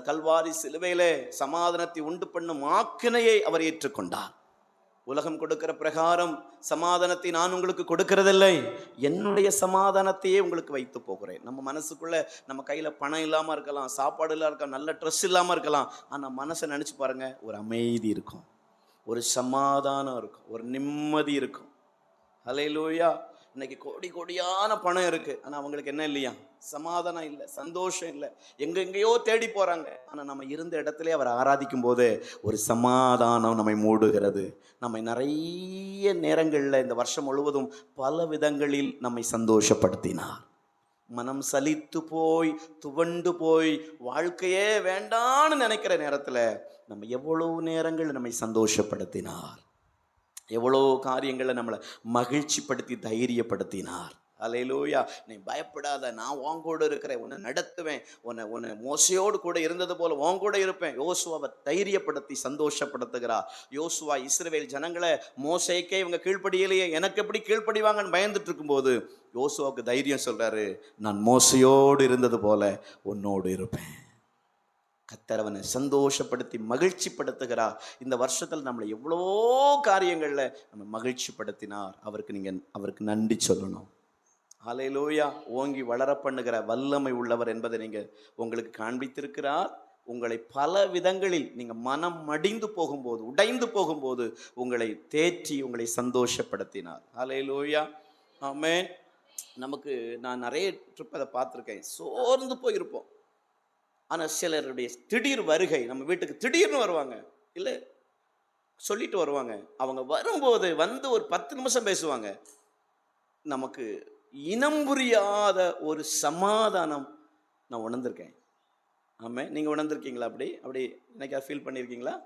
கல்வாரி சிலுவையிலே சமாதானத்தை உண்டு பண்ணும் ஆக்கினையை அவர் ஏற்றுக்கொண்டார். உலகம் கொடுக்கிற பிரகாரம் சமாதானத்தை நான் உங்களுக்கு கொடுக்கிறதில்லை, என்னுடைய சமாதானத்தையே உங்களுக்கு வைத்து போகிறேன். நம்ம மனசுக்குள்ள நம்ம கையில பணம் இல்லாம இருக்கலாம், சாப்பாடு இல்லாம இருக்கலாம், நல்ல ட்ரெஸ் இல்லாம இருக்கலாம், ஆனா மனசை நினைச்சு பாருங்க, ஒரு அமைதி இருக்கும், ஒரு சமாதானம் இருக்கும், ஒரு நிம்மதி இருக்கும். ஹல்லேலூயா. இன்னைக்கு கோடி கோடியான பணம் இருக்கு, ஆனா அவங்களுக்கு என்ன இல்லையா? சமாதானம் இல்லை, சந்தோஷம் இல்லை, எங்கெங்கேயோ தேடி போறாங்க. ஆனா நம்ம இருந்த இடத்துல அவர் ஆராதிக்கும் போது ஒரு சமாதானம் நம்மை மூடுகிறது. நம்மை நிறைய நேரங்களில் இந்த வருஷம் முழுவதும் பல விதங்களில் நம்மை சந்தோஷப்படுத்தினார். மனம் சலித்து போய் துவண்டு போய் வாழ்க்கையே வேண்டான்னு நினைக்கிற நேரத்தில் நம்ம எவ்வளவு நேரங்கள் நம்மை சந்தோஷப்படுத்தினார், எவ்வளோ காரியங்களை நம்மளை மகிழ்ச்சிப்படுத்தி தைரியப்படுத்தினார். அல்லேலூயா. நீ பயப்படாத, நான் உன் கூட இருக்கிறேன், உன்னை நடத்துவேன், உன்னை மோசையோடு கூட இருந்தது போல உன் கூட இருப்பேன். யோசுவாவை தைரியப்படுத்தி சந்தோஷப்படுத்துகிறார். யோசுவா இஸ்ரவேல் ஜனங்களை, மோசைக்கே இவங்க கீழ்ப்படியிலேயே எனக்கு எப்படி கீழ்ப்படிவாங்கன்னு பயந்துட்டு இருக்கும்போது யோசுவாவுக்கு தைரியம் சொல்றாரு, நான் மோசையோடு இருந்தது போல உன்னோடு இருப்பேன். கர்த்தரவனை சந்தோஷப்படுத்தி மகிழ்ச்சிப்படுத்துகிறார். இந்த வருஷத்தில் நம்மளை எவ்வளோ காரியங்களில் நம்ம மகிழ்ச்சிப்படுத்தினார். அவருக்கு நன்றி சொல்லணும். ஹல்லேலூயா. ஓங்கி வளர பண்ணுகிற வல்லமை உள்ளவர் என்பதை உங்களுக்கு காண்பித்திருக்கிறார். உங்களை பல விதங்களில் நீங்கள் மனம் மடிந்து போகும்போது, உடைந்து போகும்போது உங்களை தேற்றி உங்களை சந்தோஷப்படுத்தினார். ஹல்லேலூயா. ஆமென். நமக்கு நான் நிறைய ட்ரிப் அதை பார்த்துருக்கேன், சோர்ந்து போயிருப்போம். ஆனால் சிலருடைய திடீர் வருகை, நம்ம வீட்டுக்கு திடீர்னு வருவாங்க, இல்லை சொல்லிட்டு வருவாங்க. அவங்க வரும்போது வந்து ஒரு 10 நிமிஷம் பேசுவாங்க, நமக்கு இனம் புரியாத ஒரு சமாதானம் நான் உணர்ந்திருக்கேன். ஆமாம், நீங்கள் உணர்ந்திருக்கீங்களா? அப்படி என்னைக்கா ஃபீல் பண்ணியிருக்கீங்களா?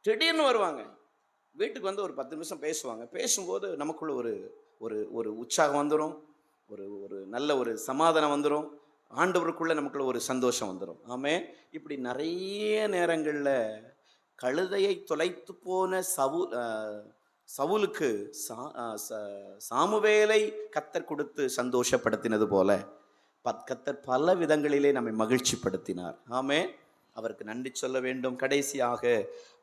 திடீர்னு வருவாங்க, வீட்டுக்கு வந்து ஒரு 10 நிமிஷம் பேசுவாங்க. பேசும்போது நமக்குள்ள ஒரு ஒரு ஒரு உற்சாகம் வந்துடும், ஒரு நல்ல ஒரு சமாதானம் வந்துடும், ஆண்டவருக்குள்ள நமக்குள்ள ஒரு சந்தோஷம் வந்துடும். ஆமென். இப்படி நிறைய நேரங்களில் கழுதையை தொலைத்து போன சவுலுக்கு சாமுவேலை கர்த்தர் கொடுத்து சந்தோஷப்படுத்தினது போல கர்த்தர் பல விதங்களிலே நம்மை மகிழ்ச்சிப்படுத்தினார். ஆமென். அவருக்கு நன்றி சொல்ல வேண்டும். கடைசியாக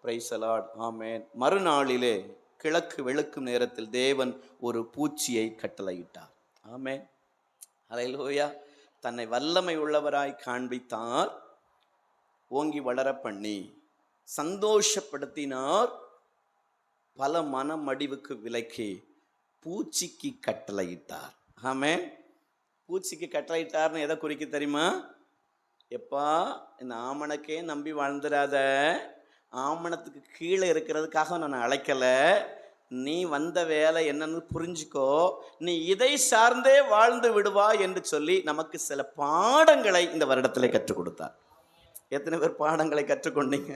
பிரைஸ் தி லார்ட். ஆமென். மறுநாளிலே கிழக்கு வெளுக்கும் நேரத்தில் தேவன் ஒரு பூச்சியை கட்டளையிட்டார். ஆமென். ஹல்லேலூயா. தன்னை வல்லமை உள்ளவராய் காண்பித்தார், ஓங்கி வளர பண்ணி சந்தோஷப்படுத்தினார். பல மனமடிவுக்கு விலக்கி பூச்சிக்கு கட்டளையிட்டார். ஆமென். பூச்சிக்கு கட்டளையிட்டார்னு எதை குறிக்க தெரியுமா? எப்பா, இந்த ஆமணக்கே நம்பி வாழ்ந்துடாத, ஆமணத்துக்கு கீழே இருக்கிறதுக்காக நான் அழைக்கலை, நீ வந்த வேலை என்னன்னு புரிஞ்சுக்கோ, நீ இதை சார்ந்தே வாழ்ந்து விடுவா என்று சொல்லி நமக்கு சில பாடங்களை இந்த வருடத்தில் கற்றுக் கொடுத்தார். எத்தனை பேர் பாடங்களை கற்றுக்கொண்டீங்க?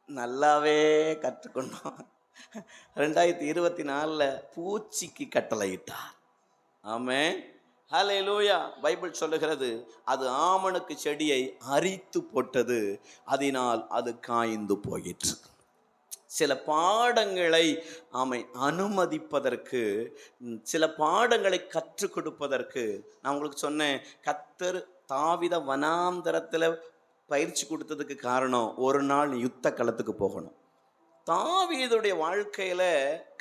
நல்லாவே கற்றுக்கொண்டோம். 2024 பூச்சிக்கு கட்டளையிட்டார். ஆமென். ஹல்லேலூயா. பைபிள் சொல்லுகிறது, அது ஆமணக்கு செடியை அரித்து போட்டது, அதனால் அது காய்ந்து போயிற்று. சில பாடங்களை அனுமதிப்பதற்கு, சில பாடங்களை கற்றுக் கொடுப்பதற்கு நான் உங்களுக்கு சொன்னேன். கர்த்தர் தாவீத வனாந்தரத்தில் பயிற்சி கொடுத்ததுக்கு காரணம், ஒரு நாள் யுத்த களத்துக்கு போகணும். தாவீதுடைய வாழ்க்கையில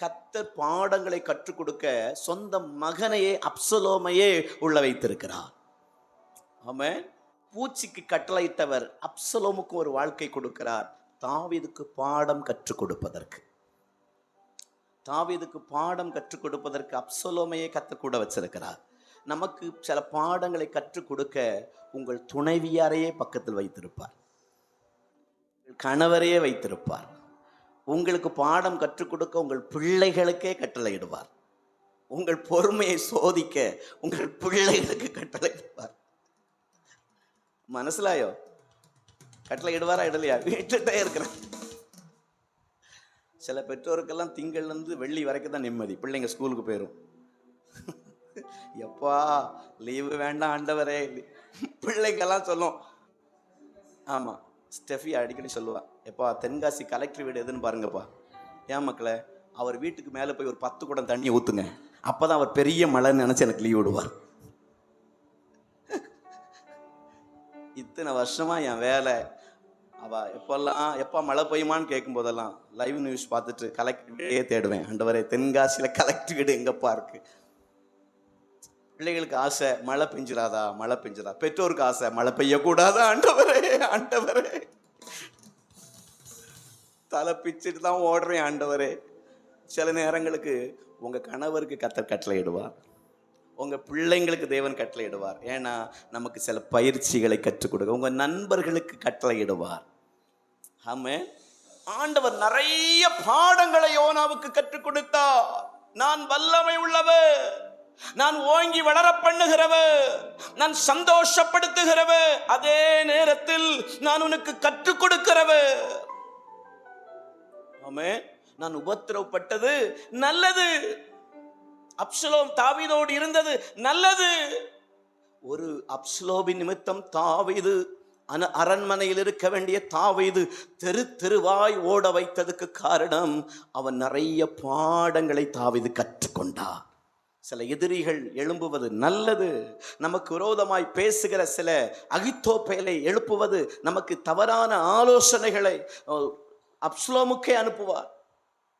கர்த்தர் பாடங்களை கற்றுக் கொடுக்க சொந்த மகனையே, அப்சலோமையே உள்ள வைத்திருக்கிறார். ஆமென். பூச்சிக்கு கட்டளையிட்டவர் அப்சலோமுக்கு ஒரு வாழ்க்கை கொடுக்கிறார், தாவீதுக்கு பாடம் கற்றுக் கொடுப்பதற்கு. தாவீதுக்கு பாடம் கற்றுக் கொடுப்பதற்கு அப்சலோமையே கற்றுக் கூட வச்சிருக்கிறார். நமக்கு சில பாடங்களை கற்றுக் கொடுக்க உங்கள் துணைவியாரையே பக்கத்தில் வைத்திருப்பார், கணவரையே வைத்திருப்பார். உங்களுக்கு பாடம் கற்றுக் கொடுக்க உங்கள் பிள்ளைகளுக்கே கட்டளையிடுவார். உங்கள் பொறுமையை சோதிக்க உங்கள் பிள்ளைகளுக்கு கட்டளையிடுவார். மனசிலாயோ? கட்டளை இடுவாரா இடலையா? வீட்டுட்டே இருக்கிறேன். சில பெற்றோருக்கெல்லாம் திங்கள்லேருந்து வெள்ளி வரைக்கும் தான் நிம்மதி, பிள்ளைங்க ஸ்கூலுக்கு போயிடும். எப்பா லீவு வேண்டாம் ஆண்டவரே, பிள்ளைங்கெல்லாம் சொல்லும். ஆமாம், ஸ்டெஃபி அடிக்கடி சொல்லுவா, எப்பா தென்காசி கலெக்டர் வீடு எதுன்னு பாருங்கப்பா. ஏன் மக்களே, அவர் வீட்டுக்கு மேலே போய் ஒரு 10 குடம் தண்ணி ஊற்றுங்க, அப்போ தான் அவர் பெரிய மழைன்னு நினச்சி எனக்கு லீவ் விடுவார். இத்தனை வருஷமாக என் வேலை, அவள் எப்போல்லாம் எப்போ மழை பெய்யுமான்னு கேட்கும் போதெல்லாம் லைவ் நியூஸ் பார்த்துட்டு கலெக்டர் வீடே தேடுவேன். ஆண்டவரே, தென்காசியில் கலெக்டர் வீடு எங்கப்பா இருக்கு? பிள்ளைகளுக்கு ஆசை மழை பெஞ்சிடாதா, மழை பெஞ்சிடா. பெற்றோருக்கு ஆசை மழை பெய்யக்கூடாதா. ஆண்டவரே ஆண்டவரே, தலை பிச்சுட்டு தான் ஓடுறேன் ஆண்டவரே. சில நேரங்களுக்கு உங்கள் கணவருக்கு கத்தர் கட்டளையிடுவார், உங்கள் பிள்ளைங்களுக்கு தேவன் கட்டளையிடுவார். ஏன்னா நமக்கு சில பயிற்சிகளை கற்றுக் கொடுக்க உங்கள் நண்பர்களுக்கு கட்டளையிடுவார். ஆமென். ஆண்டவர் நிறைய பாடங்களை யோனாவுக்கு கற்றுக் கொடுத்தார். நான் வல்லமை உள்ளவர், நான் ஓங்கி வளர பண்ணுகிறவர், நான் சந்தோஷப்படுத்துகிறவர், அதே நேரத்தில் நான் உனக்கு கற்றுக் கொடுக்கிறவர். ஆமென். நான் உபத்திரவப்பட்டது நல்லது, அப்சலோம் தாவீதோடு இருந்தது நல்லது. ஒரு அப்சலோமின் நிமித்தம் தாவீது அரண்மனையில் இருக்க வேண்டிய தாவீது தெரு தெருவாய் ஓட வைத்ததுக்கு காரணம் அவன் நிறைய பாடங்களை தாவீது கற்றுக்கொண்டார். சில எதிரிகள் எழும்புவது நல்லது, நமக்கு விரோதமாய் பேசுகிற சில அகித்தோப்பேலை எழுப்புவது, நமக்கு தவறான ஆலோசனைகளை அப்சலோமுக்கே அனுப்புவார்.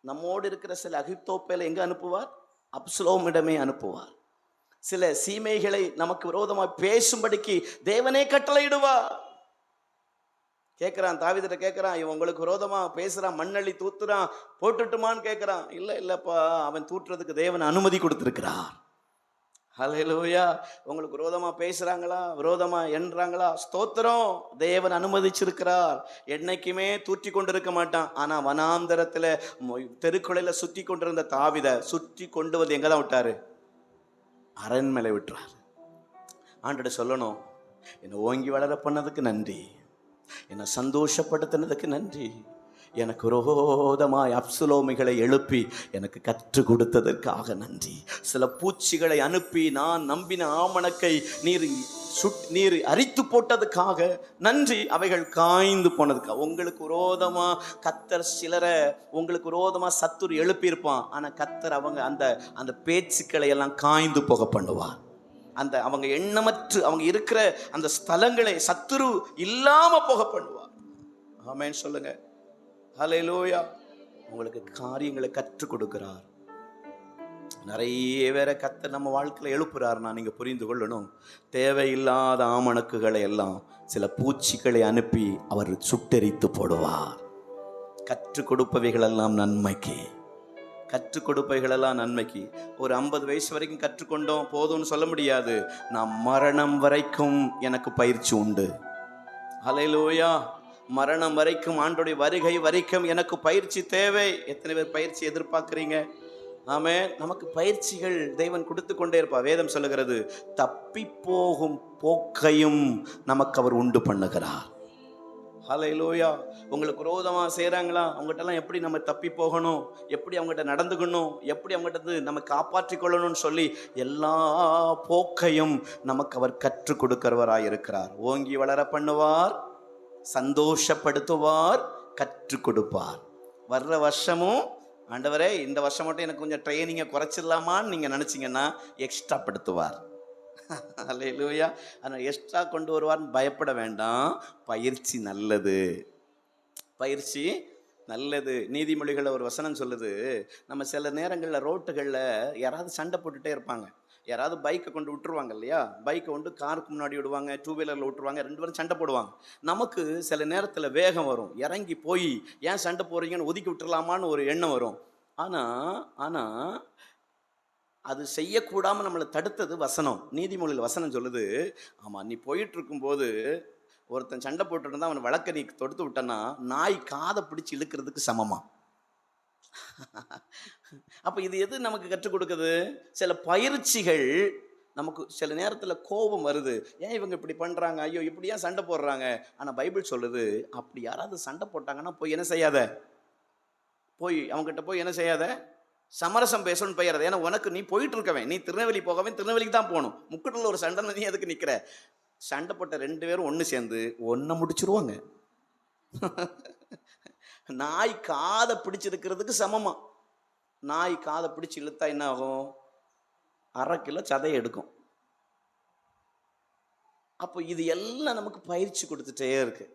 நம்மோடு இருக்கிற சில அகித்தோப்பேலை எங்க அனுப்புவார்? அப்சலோமிடமே அனுப்புவார். சில சீமைகளை நமக்கு விரோதமாய் பேசும்படிக்கு தேவனே கட்டளையிடுவார். கேட்கிறான், தாவீதுட்ட கேட்கிறான், இவன் உங்களுக்கு விரோதமா பேசுறான், மண்ணள்ளி தூத்துறான், போட்டுட்டுமான்னு கேட்கிறான். இல்லப்பா, அவன் தூற்றுறதுக்கு தேவன் அனுமதி கொடுத்திருக்கிறார். ஹல்லேலூயா. உங்களுக்கு விரோதமா பேசுறாங்களா, விரோதமா என்றாங்களா, ஸ்தோத்திரம், தேவன் அனுமதிச்சிருக்கிறார். என்னைக்குமே தூற்றி கொண்டிருக்க மாட்டான். ஆனா வனாந்தரத்துல தெருக்குழையில சுற்றி கொண்டிருந்த தாவீதை சுற்றி கொண்டு வந்து எங்கதான் விட்டாரு? அரண்மனை விட்டுறாரு. ஆண்டோட சொல்லணும், என்னை ஓங்கி வளர பண்ணதுக்கு நன்றி, என்னை சந்தோஷப்படுத்தினதுக்கு நன்றி, எனக்கு விரோதமாய் அப்சலோமிகளை எழுப்பி எனக்கு கற்றுக் கொடுத்ததற்காக நன்றி. சில பூச்சிகளை அனுப்பி நான் நம்பின ஆமணக்கை நீர் அரித்து போட்டதுக்காக நன்றி. அவைகள் காய்ந்து போனதுக்காக. உங்களுக்கு விரோதமா கத்தர் சிலரை உங்களுக்கு விரோதமா சத்துரு எழுப்பியிருப்பான். ஆனா கத்தர் அவங்க அந்த பேச்சுக்களை எல்லாம் காய்ந்து போக பண்ணுவார். அவங்க எண்ணமற்று அவங்க இருக்கிற அந்த ஸ்தலங்களை சத்துரு இல்லாம போக பண்ணுவார். ஆமென் சொல்லுங்க. ஹல்லேலூயா. உங்களுக்கு காரியங்களை கற்றுக் கொடுக்கிறார். நிறைய பேரை கர்த்தர் நம்ம வாழ்க்கையில எழுப்புறாருன்னா நீங்க புரிந்து கொள்ளணும், தேவையில்லாத ஆமணக்குகளை எல்லாம் சில பூச்சிகளை அனுப்பி அவர் சுட்டெரித்து போடுவார். கற்றுக் கொடுப்பவைகளெல்லாம் நன்மைக்கு, கற்றுக் கொடுப்பவைகளெல்லாம் நன்மைக்கு. ஒரு 50 வயசு வரைக்கும் கற்றுக்கொண்டோம் போதும்னு சொல்ல முடியாது. நான் மரணம் வரைக்கும் எனக்கு பயிற்சி உண்டு. ஹல்லேலூயா. மரணம் வரைக்கும், ஆண்டோடைய வருகை வரைக்கும் எனக்கு பயிற்சி தேவை. எத்தனை பேர் பயிற்சி எதிர்பார்க்குறீங்க? ஆமென். நமக்கு பயிற்சிகள் தேவன் கொடுத்து கொண்டே இருப்பார். வேதம் சொல்லுகிறது, தப்பி போகும் போக்கையும் நமக்கு அவர் உண்டு பண்ணுகிறார். ஹல்லேலூயா. உங்களுக்கு விரோதமா செய்கிறாங்களா, அவங்ககிட்டலாம் எப்படி நம்ம தப்பி போகணும், எப்படி அவங்ககிட்ட நடந்துக்கணும், எப்படி அவங்ககிட்ட நம்ம காப்பாற்றிக் கொள்ளணும்னு சொல்லி எல்லா போக்கையும் நமக்கு அவர் கற்றுக் கொடுக்கிறவராய் இருக்கிறார். ஓங்கி வளர பண்ணுவார், சந்தோஷப்படுத்துவார், கற்றுக் கொடுப்பார். வர்ற வருஷமும் ஆண்டவரே இந்த வருஷம் மட்டும் எனக்கு கொஞ்சம் ட்ரைனிங்கை குறைச்சிடலாமான்னு நீங்கள் நினச்சிங்கன்னா எக்ஸ்ட்ரா படுத்துவார். அல்லேலூயா. ஆனால் எக்ஸ்ட்ரா கொண்டு வருவார்னு பயப்பட வேண்டாம். பயிற்சி நல்லது, பயிற்சி நல்லது. நீதிமொழிகளில் ஒரு வசனம் சொல்லுது, நம்ம சில நேரங்களில் ரோட்டுகளில் யாராவது சண்டை போட்டுகிட்டே இருப்பாங்க. யாராவது பைக்கை கொண்டு விட்டுருவாங்க இல்லையா, பைக்கை கொண்டு காருக்கு முன்னாடி விடுவாங்க, 2 வீலரில் விட்டுருவாங்க, 2 பேரும் சண்டை போடுவாங்க. நமக்கு சில நேரத்தில் வேகம் வரும், இறங்கி போய் ஏன் சண்டை போடுறீங்கன்னு ஒதுக்கி விட்டுறலாமான்னு ஒரு எண்ணம் வரும். ஆனால் அது செய்யக்கூடாமல் நம்மளை தடுத்தது வசனம். நீதிமொழியில் வசனம் சொல்லுது, ஆமாம், நீ போயிட்டு இருக்கும்போது ஒருத்தன் சண்டை போட்டுட்டு இருந்தால் அவனை வழக்க நீ தொடுத்து விட்டனா நாய் காதை பிடிச்சி இழுக்கிறதுக்கு சமமா. அப்போ இது எது நமக்கு கற்றுக் கொடுக்குது? சில பயிற்சிகள் நமக்கு. சில நேரத்தில் கோபம் வருது, ஏன் இவங்க இப்படி பண்ணுறாங்க, ஐயோ இப்படி ஏன் சண்டை போடுறாங்க. ஆனால் பைபிள் சொல்லுது, அப்படி யாராவது சண்டை போட்டாங்கன்னா போய் என்ன செய்யாத, போய் அவங்ககிட்ட போய் என்ன செய்யாத, சமரசம் பேசணும்னு போயிடாது. ஏன்னா உனக்கு நீ போயிட்டு இருக்கவன், நீ திருநெல்வேலி போகவே திருநெல்வேலிக்கு தான் போகணும். முக்குட்டில் ஒரு சண்டை, நீ எதுக்கு நிற்கிற? சண்டை போட்ட 2 பேரும் ஒன்று சேர்ந்து ஒன்றை முடிச்சிருவாங்க. நாய் காதை பிடிச்சிருக்கிறதுக்கு சமமா. நாய் காதை பிடிச்சி இழுத்தா என்ன ஆகும்? 1/2 கிலோ சதையை எடுக்கும். அப்போ இது எல்லாம் நமக்கு பயிற்சி கொடுத்துட்டே இருக்கு.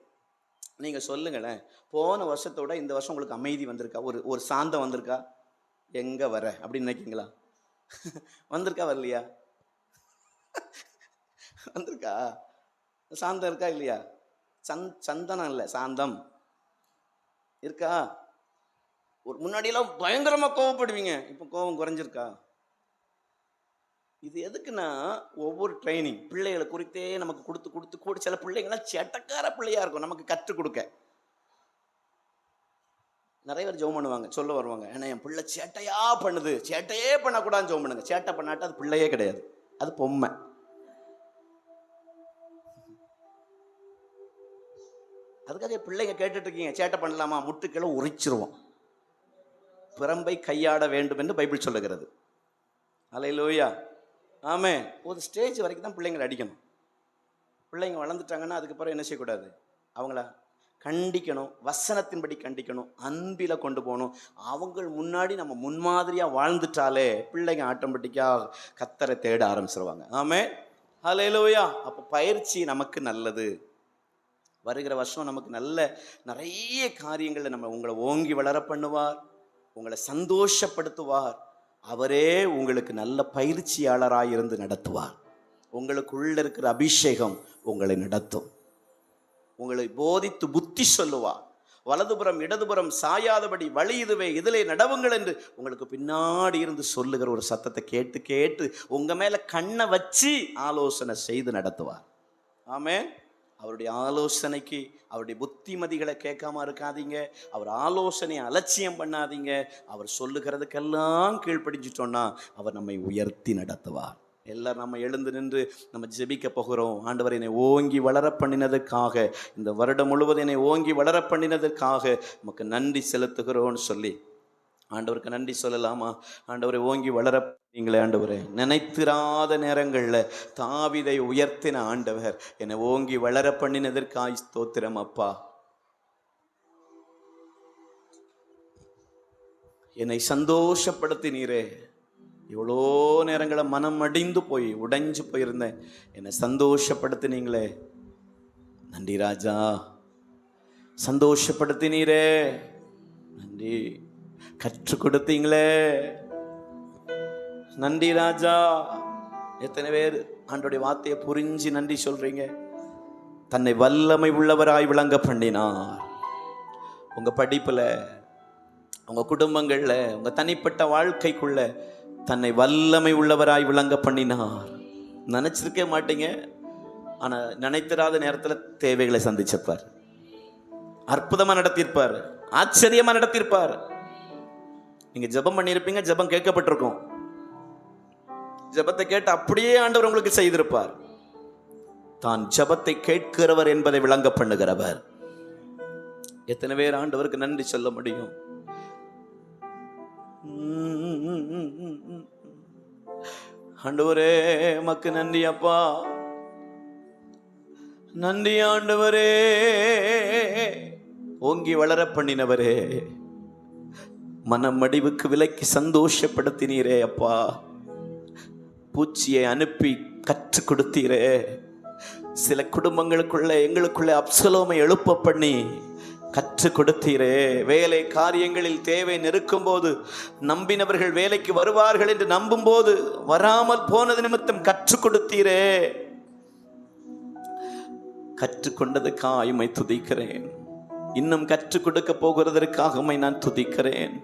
நீங்க சொல்லுங்களேன், போன வருஷத்தோட இந்த வருஷம் உங்களுக்கு அமைதி வந்திருக்கா? ஒரு சாந்தம் வந்திருக்கா? எங்க வர அப்படின்னு நினைக்கிங்களா? வந்திருக்கா வரலையா? வந்திருக்கா? சாந்தம் இருக்கா இல்லையா? சந்தனம் இல்லை, சாந்தம் இருக்கா? ஒரு முன்னாடியெல்லாம் பயங்கரமா கோவப்படுவீங்க, இப்போ கோபம் குறைஞ்சிருக்கா? இது எதுக்குன்னா, ஒவ்வொரு ட்ரைனிங் பிள்ளைகளை குறித்தே நமக்கு கொடுத்து கொடுத்து கூட சில பிள்ளைங்களாம் செட்டக்கார பிள்ளையா இருக்கும் நமக்கு கற்றுக் கொடுக்க. நிறைய பேர் ஜெபம் பண்ணுவாங்க, சொல்ல வருவாங்க, ஏன்னா என் பிள்ளை சேட்டையா பண்ணுது, சேட்டையே பண்ணக்கூடாதுன்னு ஜெபம் பண்ணுங்க. சேட்டை பண்ணாட்டா அது பிள்ளையே கிடையாது, அது பொம்மை. அதுக்காக பிள்ளைங்க கேட்டுட்டு இருக்கீங்க, சேட்டை பண்ணலாமா? முட்டுக்களை உரிச்சிருவோம். பிரம்பை கையாட வேண்டும் என்று பைபிள் சொல்லுகிறது. அல்லேலூயா, ஆமே. ஒரு ஸ்டேஜ் வரைக்கும் தான் பிள்ளைங்களை அடிக்கணும். பிள்ளைங்க வளர்ந்துட்டாங்கன்னா அதுக்கப்புறம் என்ன செய்யக்கூடாது? அவங்கள கண்டிக்கணும், வசனத்தின்படி கண்டிக்கணும், அன்பில் கொண்டு போகணும். அவங்க முன்னாடி நம்ம முன்மாதிரியாக வாழ்ந்துட்டாலே பிள்ளைங்க ஆட்டோமேட்டிக்காக கர்த்தரை தேட ஆரம்பிச்சிருவாங்க. ஆமே, அல்லேலூயா. அப்போ பயிற்சி நமக்கு நல்லது. வருகிற வருஷம் நமக்கு நிறைய காரியங்களில் உங்களை ஓங்கி வளர பண்ணுவார், உங்களை சந்தோஷப்படுத்துவார். அவரே உங்களுக்கு நல்ல பயிற்சியாளராக இருந்து நடத்துவார். உங்களுக்குள்ள இருக்கிற அபிஷேகம் உங்களை நடத்தும், உங்களை போதித்து புத்தி சொல்லுவார். வலதுபுறம் இடதுபுறம் சாயாதபடி வழி இதுவே, இதிலே நடவுங்கள் என்று உங்களுக்கு பின்னாடி இருந்து சொல்லுகிற ஒரு சத்தத்தை கேட்டு கேட்டு உங்க மேல கண்ணை வச்சு ஆலோசனை செய்து நடத்துவார். ஆமென். அவருடைய ஆலோசனைக்கு, அவருடைய புத்திமதிகளை கேட்காம இருக்காதீங்க. அவர் ஆலோசனையை அலட்சியம் பண்ணாதீங்க. அவர் சொல்லுகிறதுக்கெல்லாம் கீழ்ப்படிஞ்சிட்டோன்னா அவர் நம்மை உயர்த்தி நடத்துவார். எல்லாரும் நம்ம எழுந்து நின்று நம்ம ஜெபிக்க போகிறோம். ஆண்டவர் என்னை ஓங்கி வளர பண்ணினதற்காக, இந்த வருடம் முழுவதும் என்னை ஓங்கி வளர பண்ணினதற்காக நமக்கு நன்றி செலுத்துகிறோன்னு சொல்லி ஆண்டவருக்கு நன்றி சொல்லலாமா? ஆண்டவரை ஓங்கி வளர நீங்களே ஆண்டவரே, நினைத்திராத நேரங்களில் தாவீதை உயர்த்தின ஆண்டவர், என்னை ஓங்கி வளர பண்ணினதற்காய் ஸ்தோத்திரம் அப்பா. என்னை சந்தோஷப்படுத்தினீரே. எவ்வளோ நேரங்களை மனம் அடிந்து போய் உடைஞ்சு போயிருந்தேன், என்னை சந்தோஷப்படுத்தினீங்களே, நன்றி ராஜா. சந்தோஷப்படுத்தினீரே, நன்றி. கற்றுக் கொடுத்தீங்களே, நன்றி ராஜா. எத்தனை பேர் ஆண்டோடைய வார்த்தையை புரிஞ்சு நன்றி சொல்றீங்க? தன்னை வல்லமை உள்ளவராய் விளங்க பண்ணினார். உங்க படிப்புல, உங்க குடும்பங்கள்ல, உங்க தனிப்பட்ட வாழ்க்கைக்குள்ள தன்னை வல்லமை உள்ளவராய் விளங்க பண்ணினார். நினைச்சிருக்க மாட்டீங்க, ஆனா நினைத்திராத நேரத்துல தேவைகளை சந்திச்சிருப்பார், அற்புதமா நடத்தியிருப்பார், ஆச்சரியமா நடத்தியிருப்பார். நீங்க ஜெபம் பண்ணியிருப்பீங்க, ஜெபம் கேட்கப்பட்டிருக்கும், ஜெபத்தை கேட்டு அப்படியே ஆண்டவர் உங்களுக்கு செய்திருப்பார். தான் ஜெபத்தை கேட்கிறவர் என்பதை விளங்க பண்ணுகிறவர். எத்தனை பேர் ஆண்டவருக்கு நன்றி சொல்ல முடியும்? ஆண்டவரே மக்கு நன்றி அப்பா, நன்றி ஆண்டவரே. ஓங்கி வளர பண்ணினவரே, மனமடிவுக்கு விலக்கி சந்தோஷப்படுத்தினீரே அப்பா. பூச்சியை அனுப்பி கற்றுக் கொடுத்தீரே. சில குடும்பங்களுக்குள்ள, எங்களுக்குள்ள அப்சலோமை எழுப்ப பண்ணி கற்றுக் கொடுத்தீரே. வேலை காரியங்களில் தேவை நெருக்கும் போது, நம்பினவர்கள் வேலைக்கு வருவார்கள் என்று நம்பும் போது வராமல் போனது நிமித்தம் கற்றுக் கொடுத்தீரே. கற்றுக்கொண்டதுக்காக உம்மை துதிக்கிறேன். இன்னும் கற்றுக் கொடுக்க போகிறதற்காக உம்மை நான் துதிக்கிறேன்.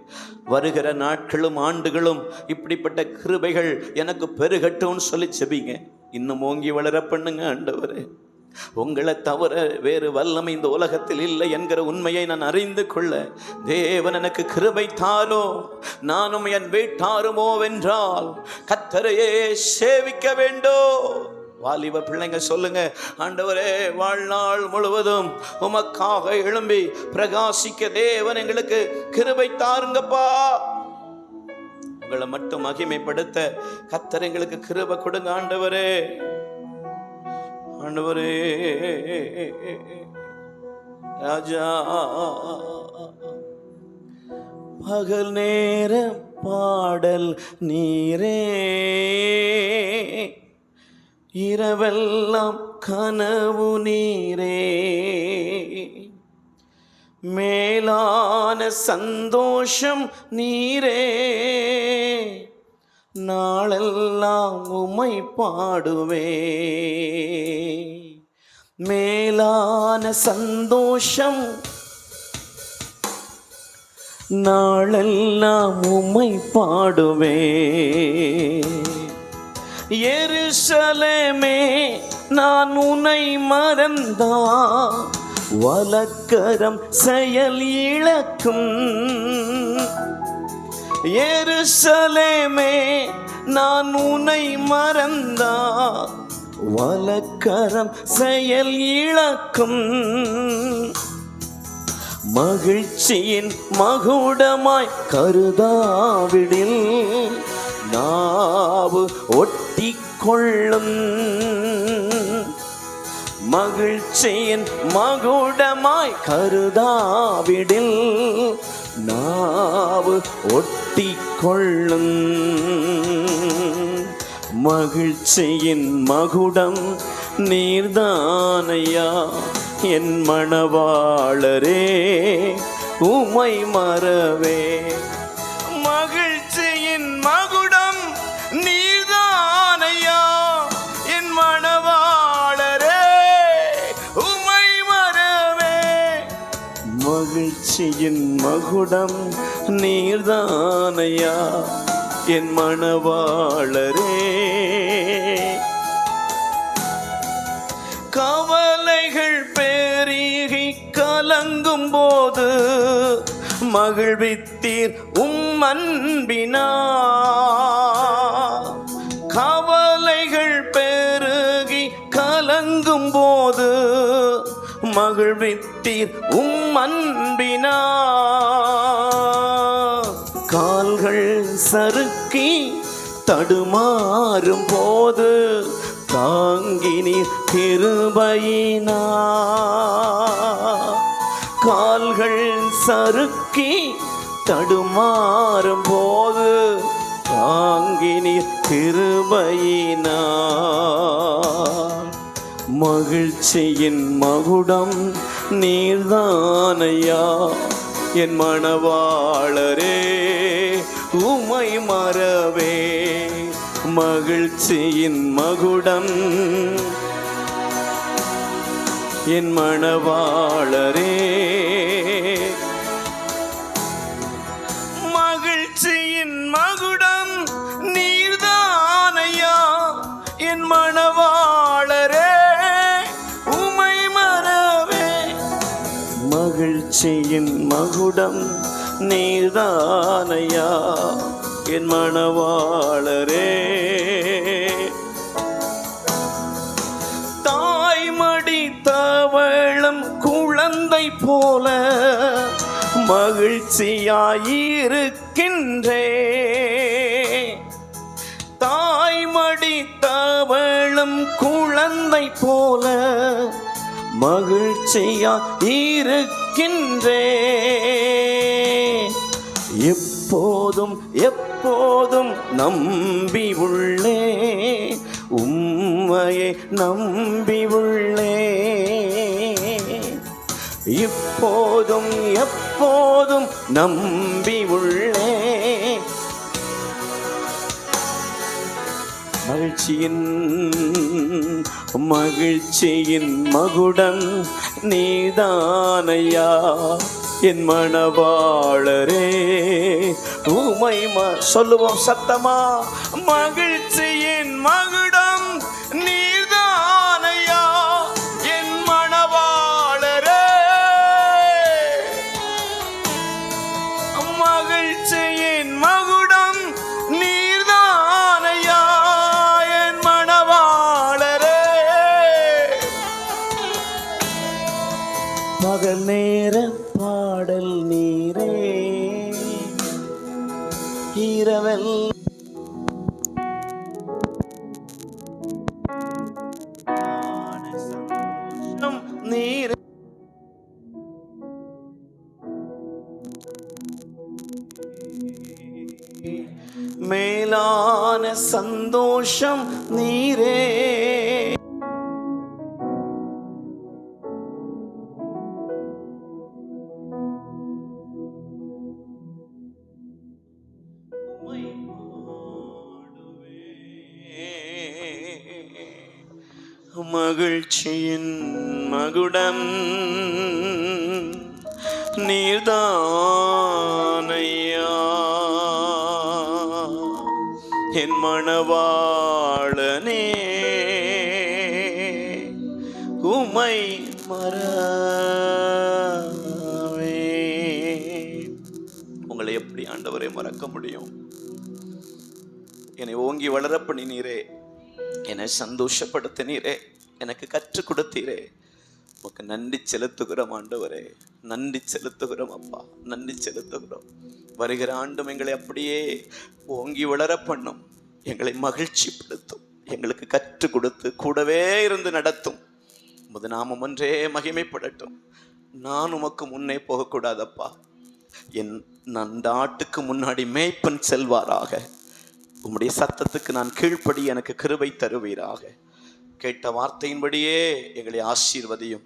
வருகிற நாட்களும் ஆண்டுகளும் இப்படிப்பட்ட கிருபைகள் எனக்கு பெருகட்டும்னு சொல்லி செபிங்க. இன்னும் ஓங்கி வளர பண்ணுங்க ஆண்டவரே. உங்களை தவிர வேறு வல்லமை இந்த உலகத்தில் இல்லை என்கிற உண்மையை நான் அறிந்து கொள்ள தேவன் எனக்கு கிருபை தாரோ. நானும் என் வீட்டாருமோ வென்றால் கர்த்தரையே சேவிக்க வேண்டும். வாலிப பிள்ளைங்க சொல்லுங்க, ஆண்டவரே வாழ்நாள் முழுவதும் உமக்காக எழும்பி பிரகாசிக்க தேவன் எங்களுக்கு கிருபை தாருங்கப்பா. உங்களை மட்டும் மகிமைப்படுத்த கர்த்தர் எங்களுக்கு கிருபை கொடுங்க ஆண்டவரே. ஆண்டவரே ராஜா. பகல் நேர பாடல் நீரே, இரவெல்லாம் கனவு நீரே, மேலான சந்தோஷம் நீரே, நாளெல்லாம் உம்மை பாடுவே. மேலான சந்தோஷம் நாளெல்லாம் உம்மை பாடுவே. எருசலேமே நான் உன்னை மறந்தா வலக்கரம் செயல் இழக்கும். எருசலேமே நான் உன்னை மறந்தா வலக்கரம் செயல் இழக்கும். மகிழ்ச்சியின் மகுடமாய் கருதாவிடில் நாவு ஒட்டி கொள்ளும். மகிழ்ச்சியின் மகுடமாய் கருதாவிடில் நாவு ஒட்டி கொள்ளும். மகிழ்ச்சியின் மகுடம் நீர்தானையா என் மணவாளரே, உம்மை மறவே. மகிழ்ச்சியின் மகுடம் நீர்தானையா என் மணவாளரே, உம்மை மறவே. மகிழ்ச்சியின் மகுடம் நீர்தானையா என் மணவாளரே. கவலைகள் பெருகி கலங்கும் போது மகிழ்வித்தீர் உம் அன்பினா. கவலைகள் பெருகி கலங்கும் போது மகிழ்வித்தீர் உம் அன்பினா. கால்கள் சறுக்கி தடுமாறும் போது தாங்கினீர் கிருபையினா. கால்கள் சறுக்கி தடுமாறும் போது தாங்கினீர் கிருபையினா. மகிழ்ச்சியின் மகுடம் நீர்தானையா என் மணவாளரே, உம்மை மறவே. மகிழ்ச்சியின் மகுடம் என் மணவாளரே. மகிழ்ச்சியின் மகுடம் நீர்தானையா என் மணவாளரே, உம்மை மறவே. மகிழ்ச்சியின் மகுடம் நீர்தானையா என் மணவாளரே. தாய்மடி தவழும் குழந்தை போல மகிழ்ச்சியாயிருக்கின்றே. தாய்மடி தவழும் குழந்தை போல மகிழ்ச்சியாயிருக்கின்றே. எப்போதும் எப்போதும் நம்பி உள்ளே, உம்மையே நம்பி உள்ளே. இப்போதும் எப்போதும் நம்பி உள்ளே. மகிழ்ச்சியின் மகுடம் நீதானையா என் மணவாளரே, உம்மை சொல்லுவோம் சத்தமா. மகிழ்ச்சியின் மகுடம் நீதானையா என் மணவாளரே. மகிழ்ச்சியின் மகுடம் நீர்தானையா என் மணவாளரே. பகல் நேர பாடல் நீரே, இரவல் நீரே. மேலான சந்தோஷம் நீரே. மகிழ்ச்சியின் மகுடம் நீர்தானையா, என் மணவாளனே உமை மறவே. உங்களை எப்படி ஆண்டவரை மறக்க முடியும்? என்னை ஓங்கி வளர பண்ணினீரே, என்னை சந்தோஷப்படுத்தினீரே, எனக்கு கற்றுக் கொடுத்தீரே. உமக்கு நன்றி செலுத்துகிறோம் ஆண்டவரே, நன்றி செலுத்துகிறோம் அப்பா, நன்றி செலுத்துகிறோம். வருகிற ஆண்டும் எங்களை அப்படியே ஓங்கி வளர பண்ணும், எங்களை மகிழ்ச்சிப்படுத்தும், எங்களுக்கு கற்றுக் கொடுத்து கூடவே இருந்து நடத்தும். உமது நாமம் ஒன்றே மகிமைப்படட்டும். நான் உமக்கு முன்னே போகக்கூடாதப்பா, என் நண்டாட்டுக்கு முன்னாடி மேய்ப்பன் செல்வாராக. உம்முடைய சத்தத்துக்கு நான் கீழ்ப்படி எனக்கு கிருபை தருவீராக. கேட்ட வார்த்தையின்படியே எங்களை ஆசீர்வதியும்.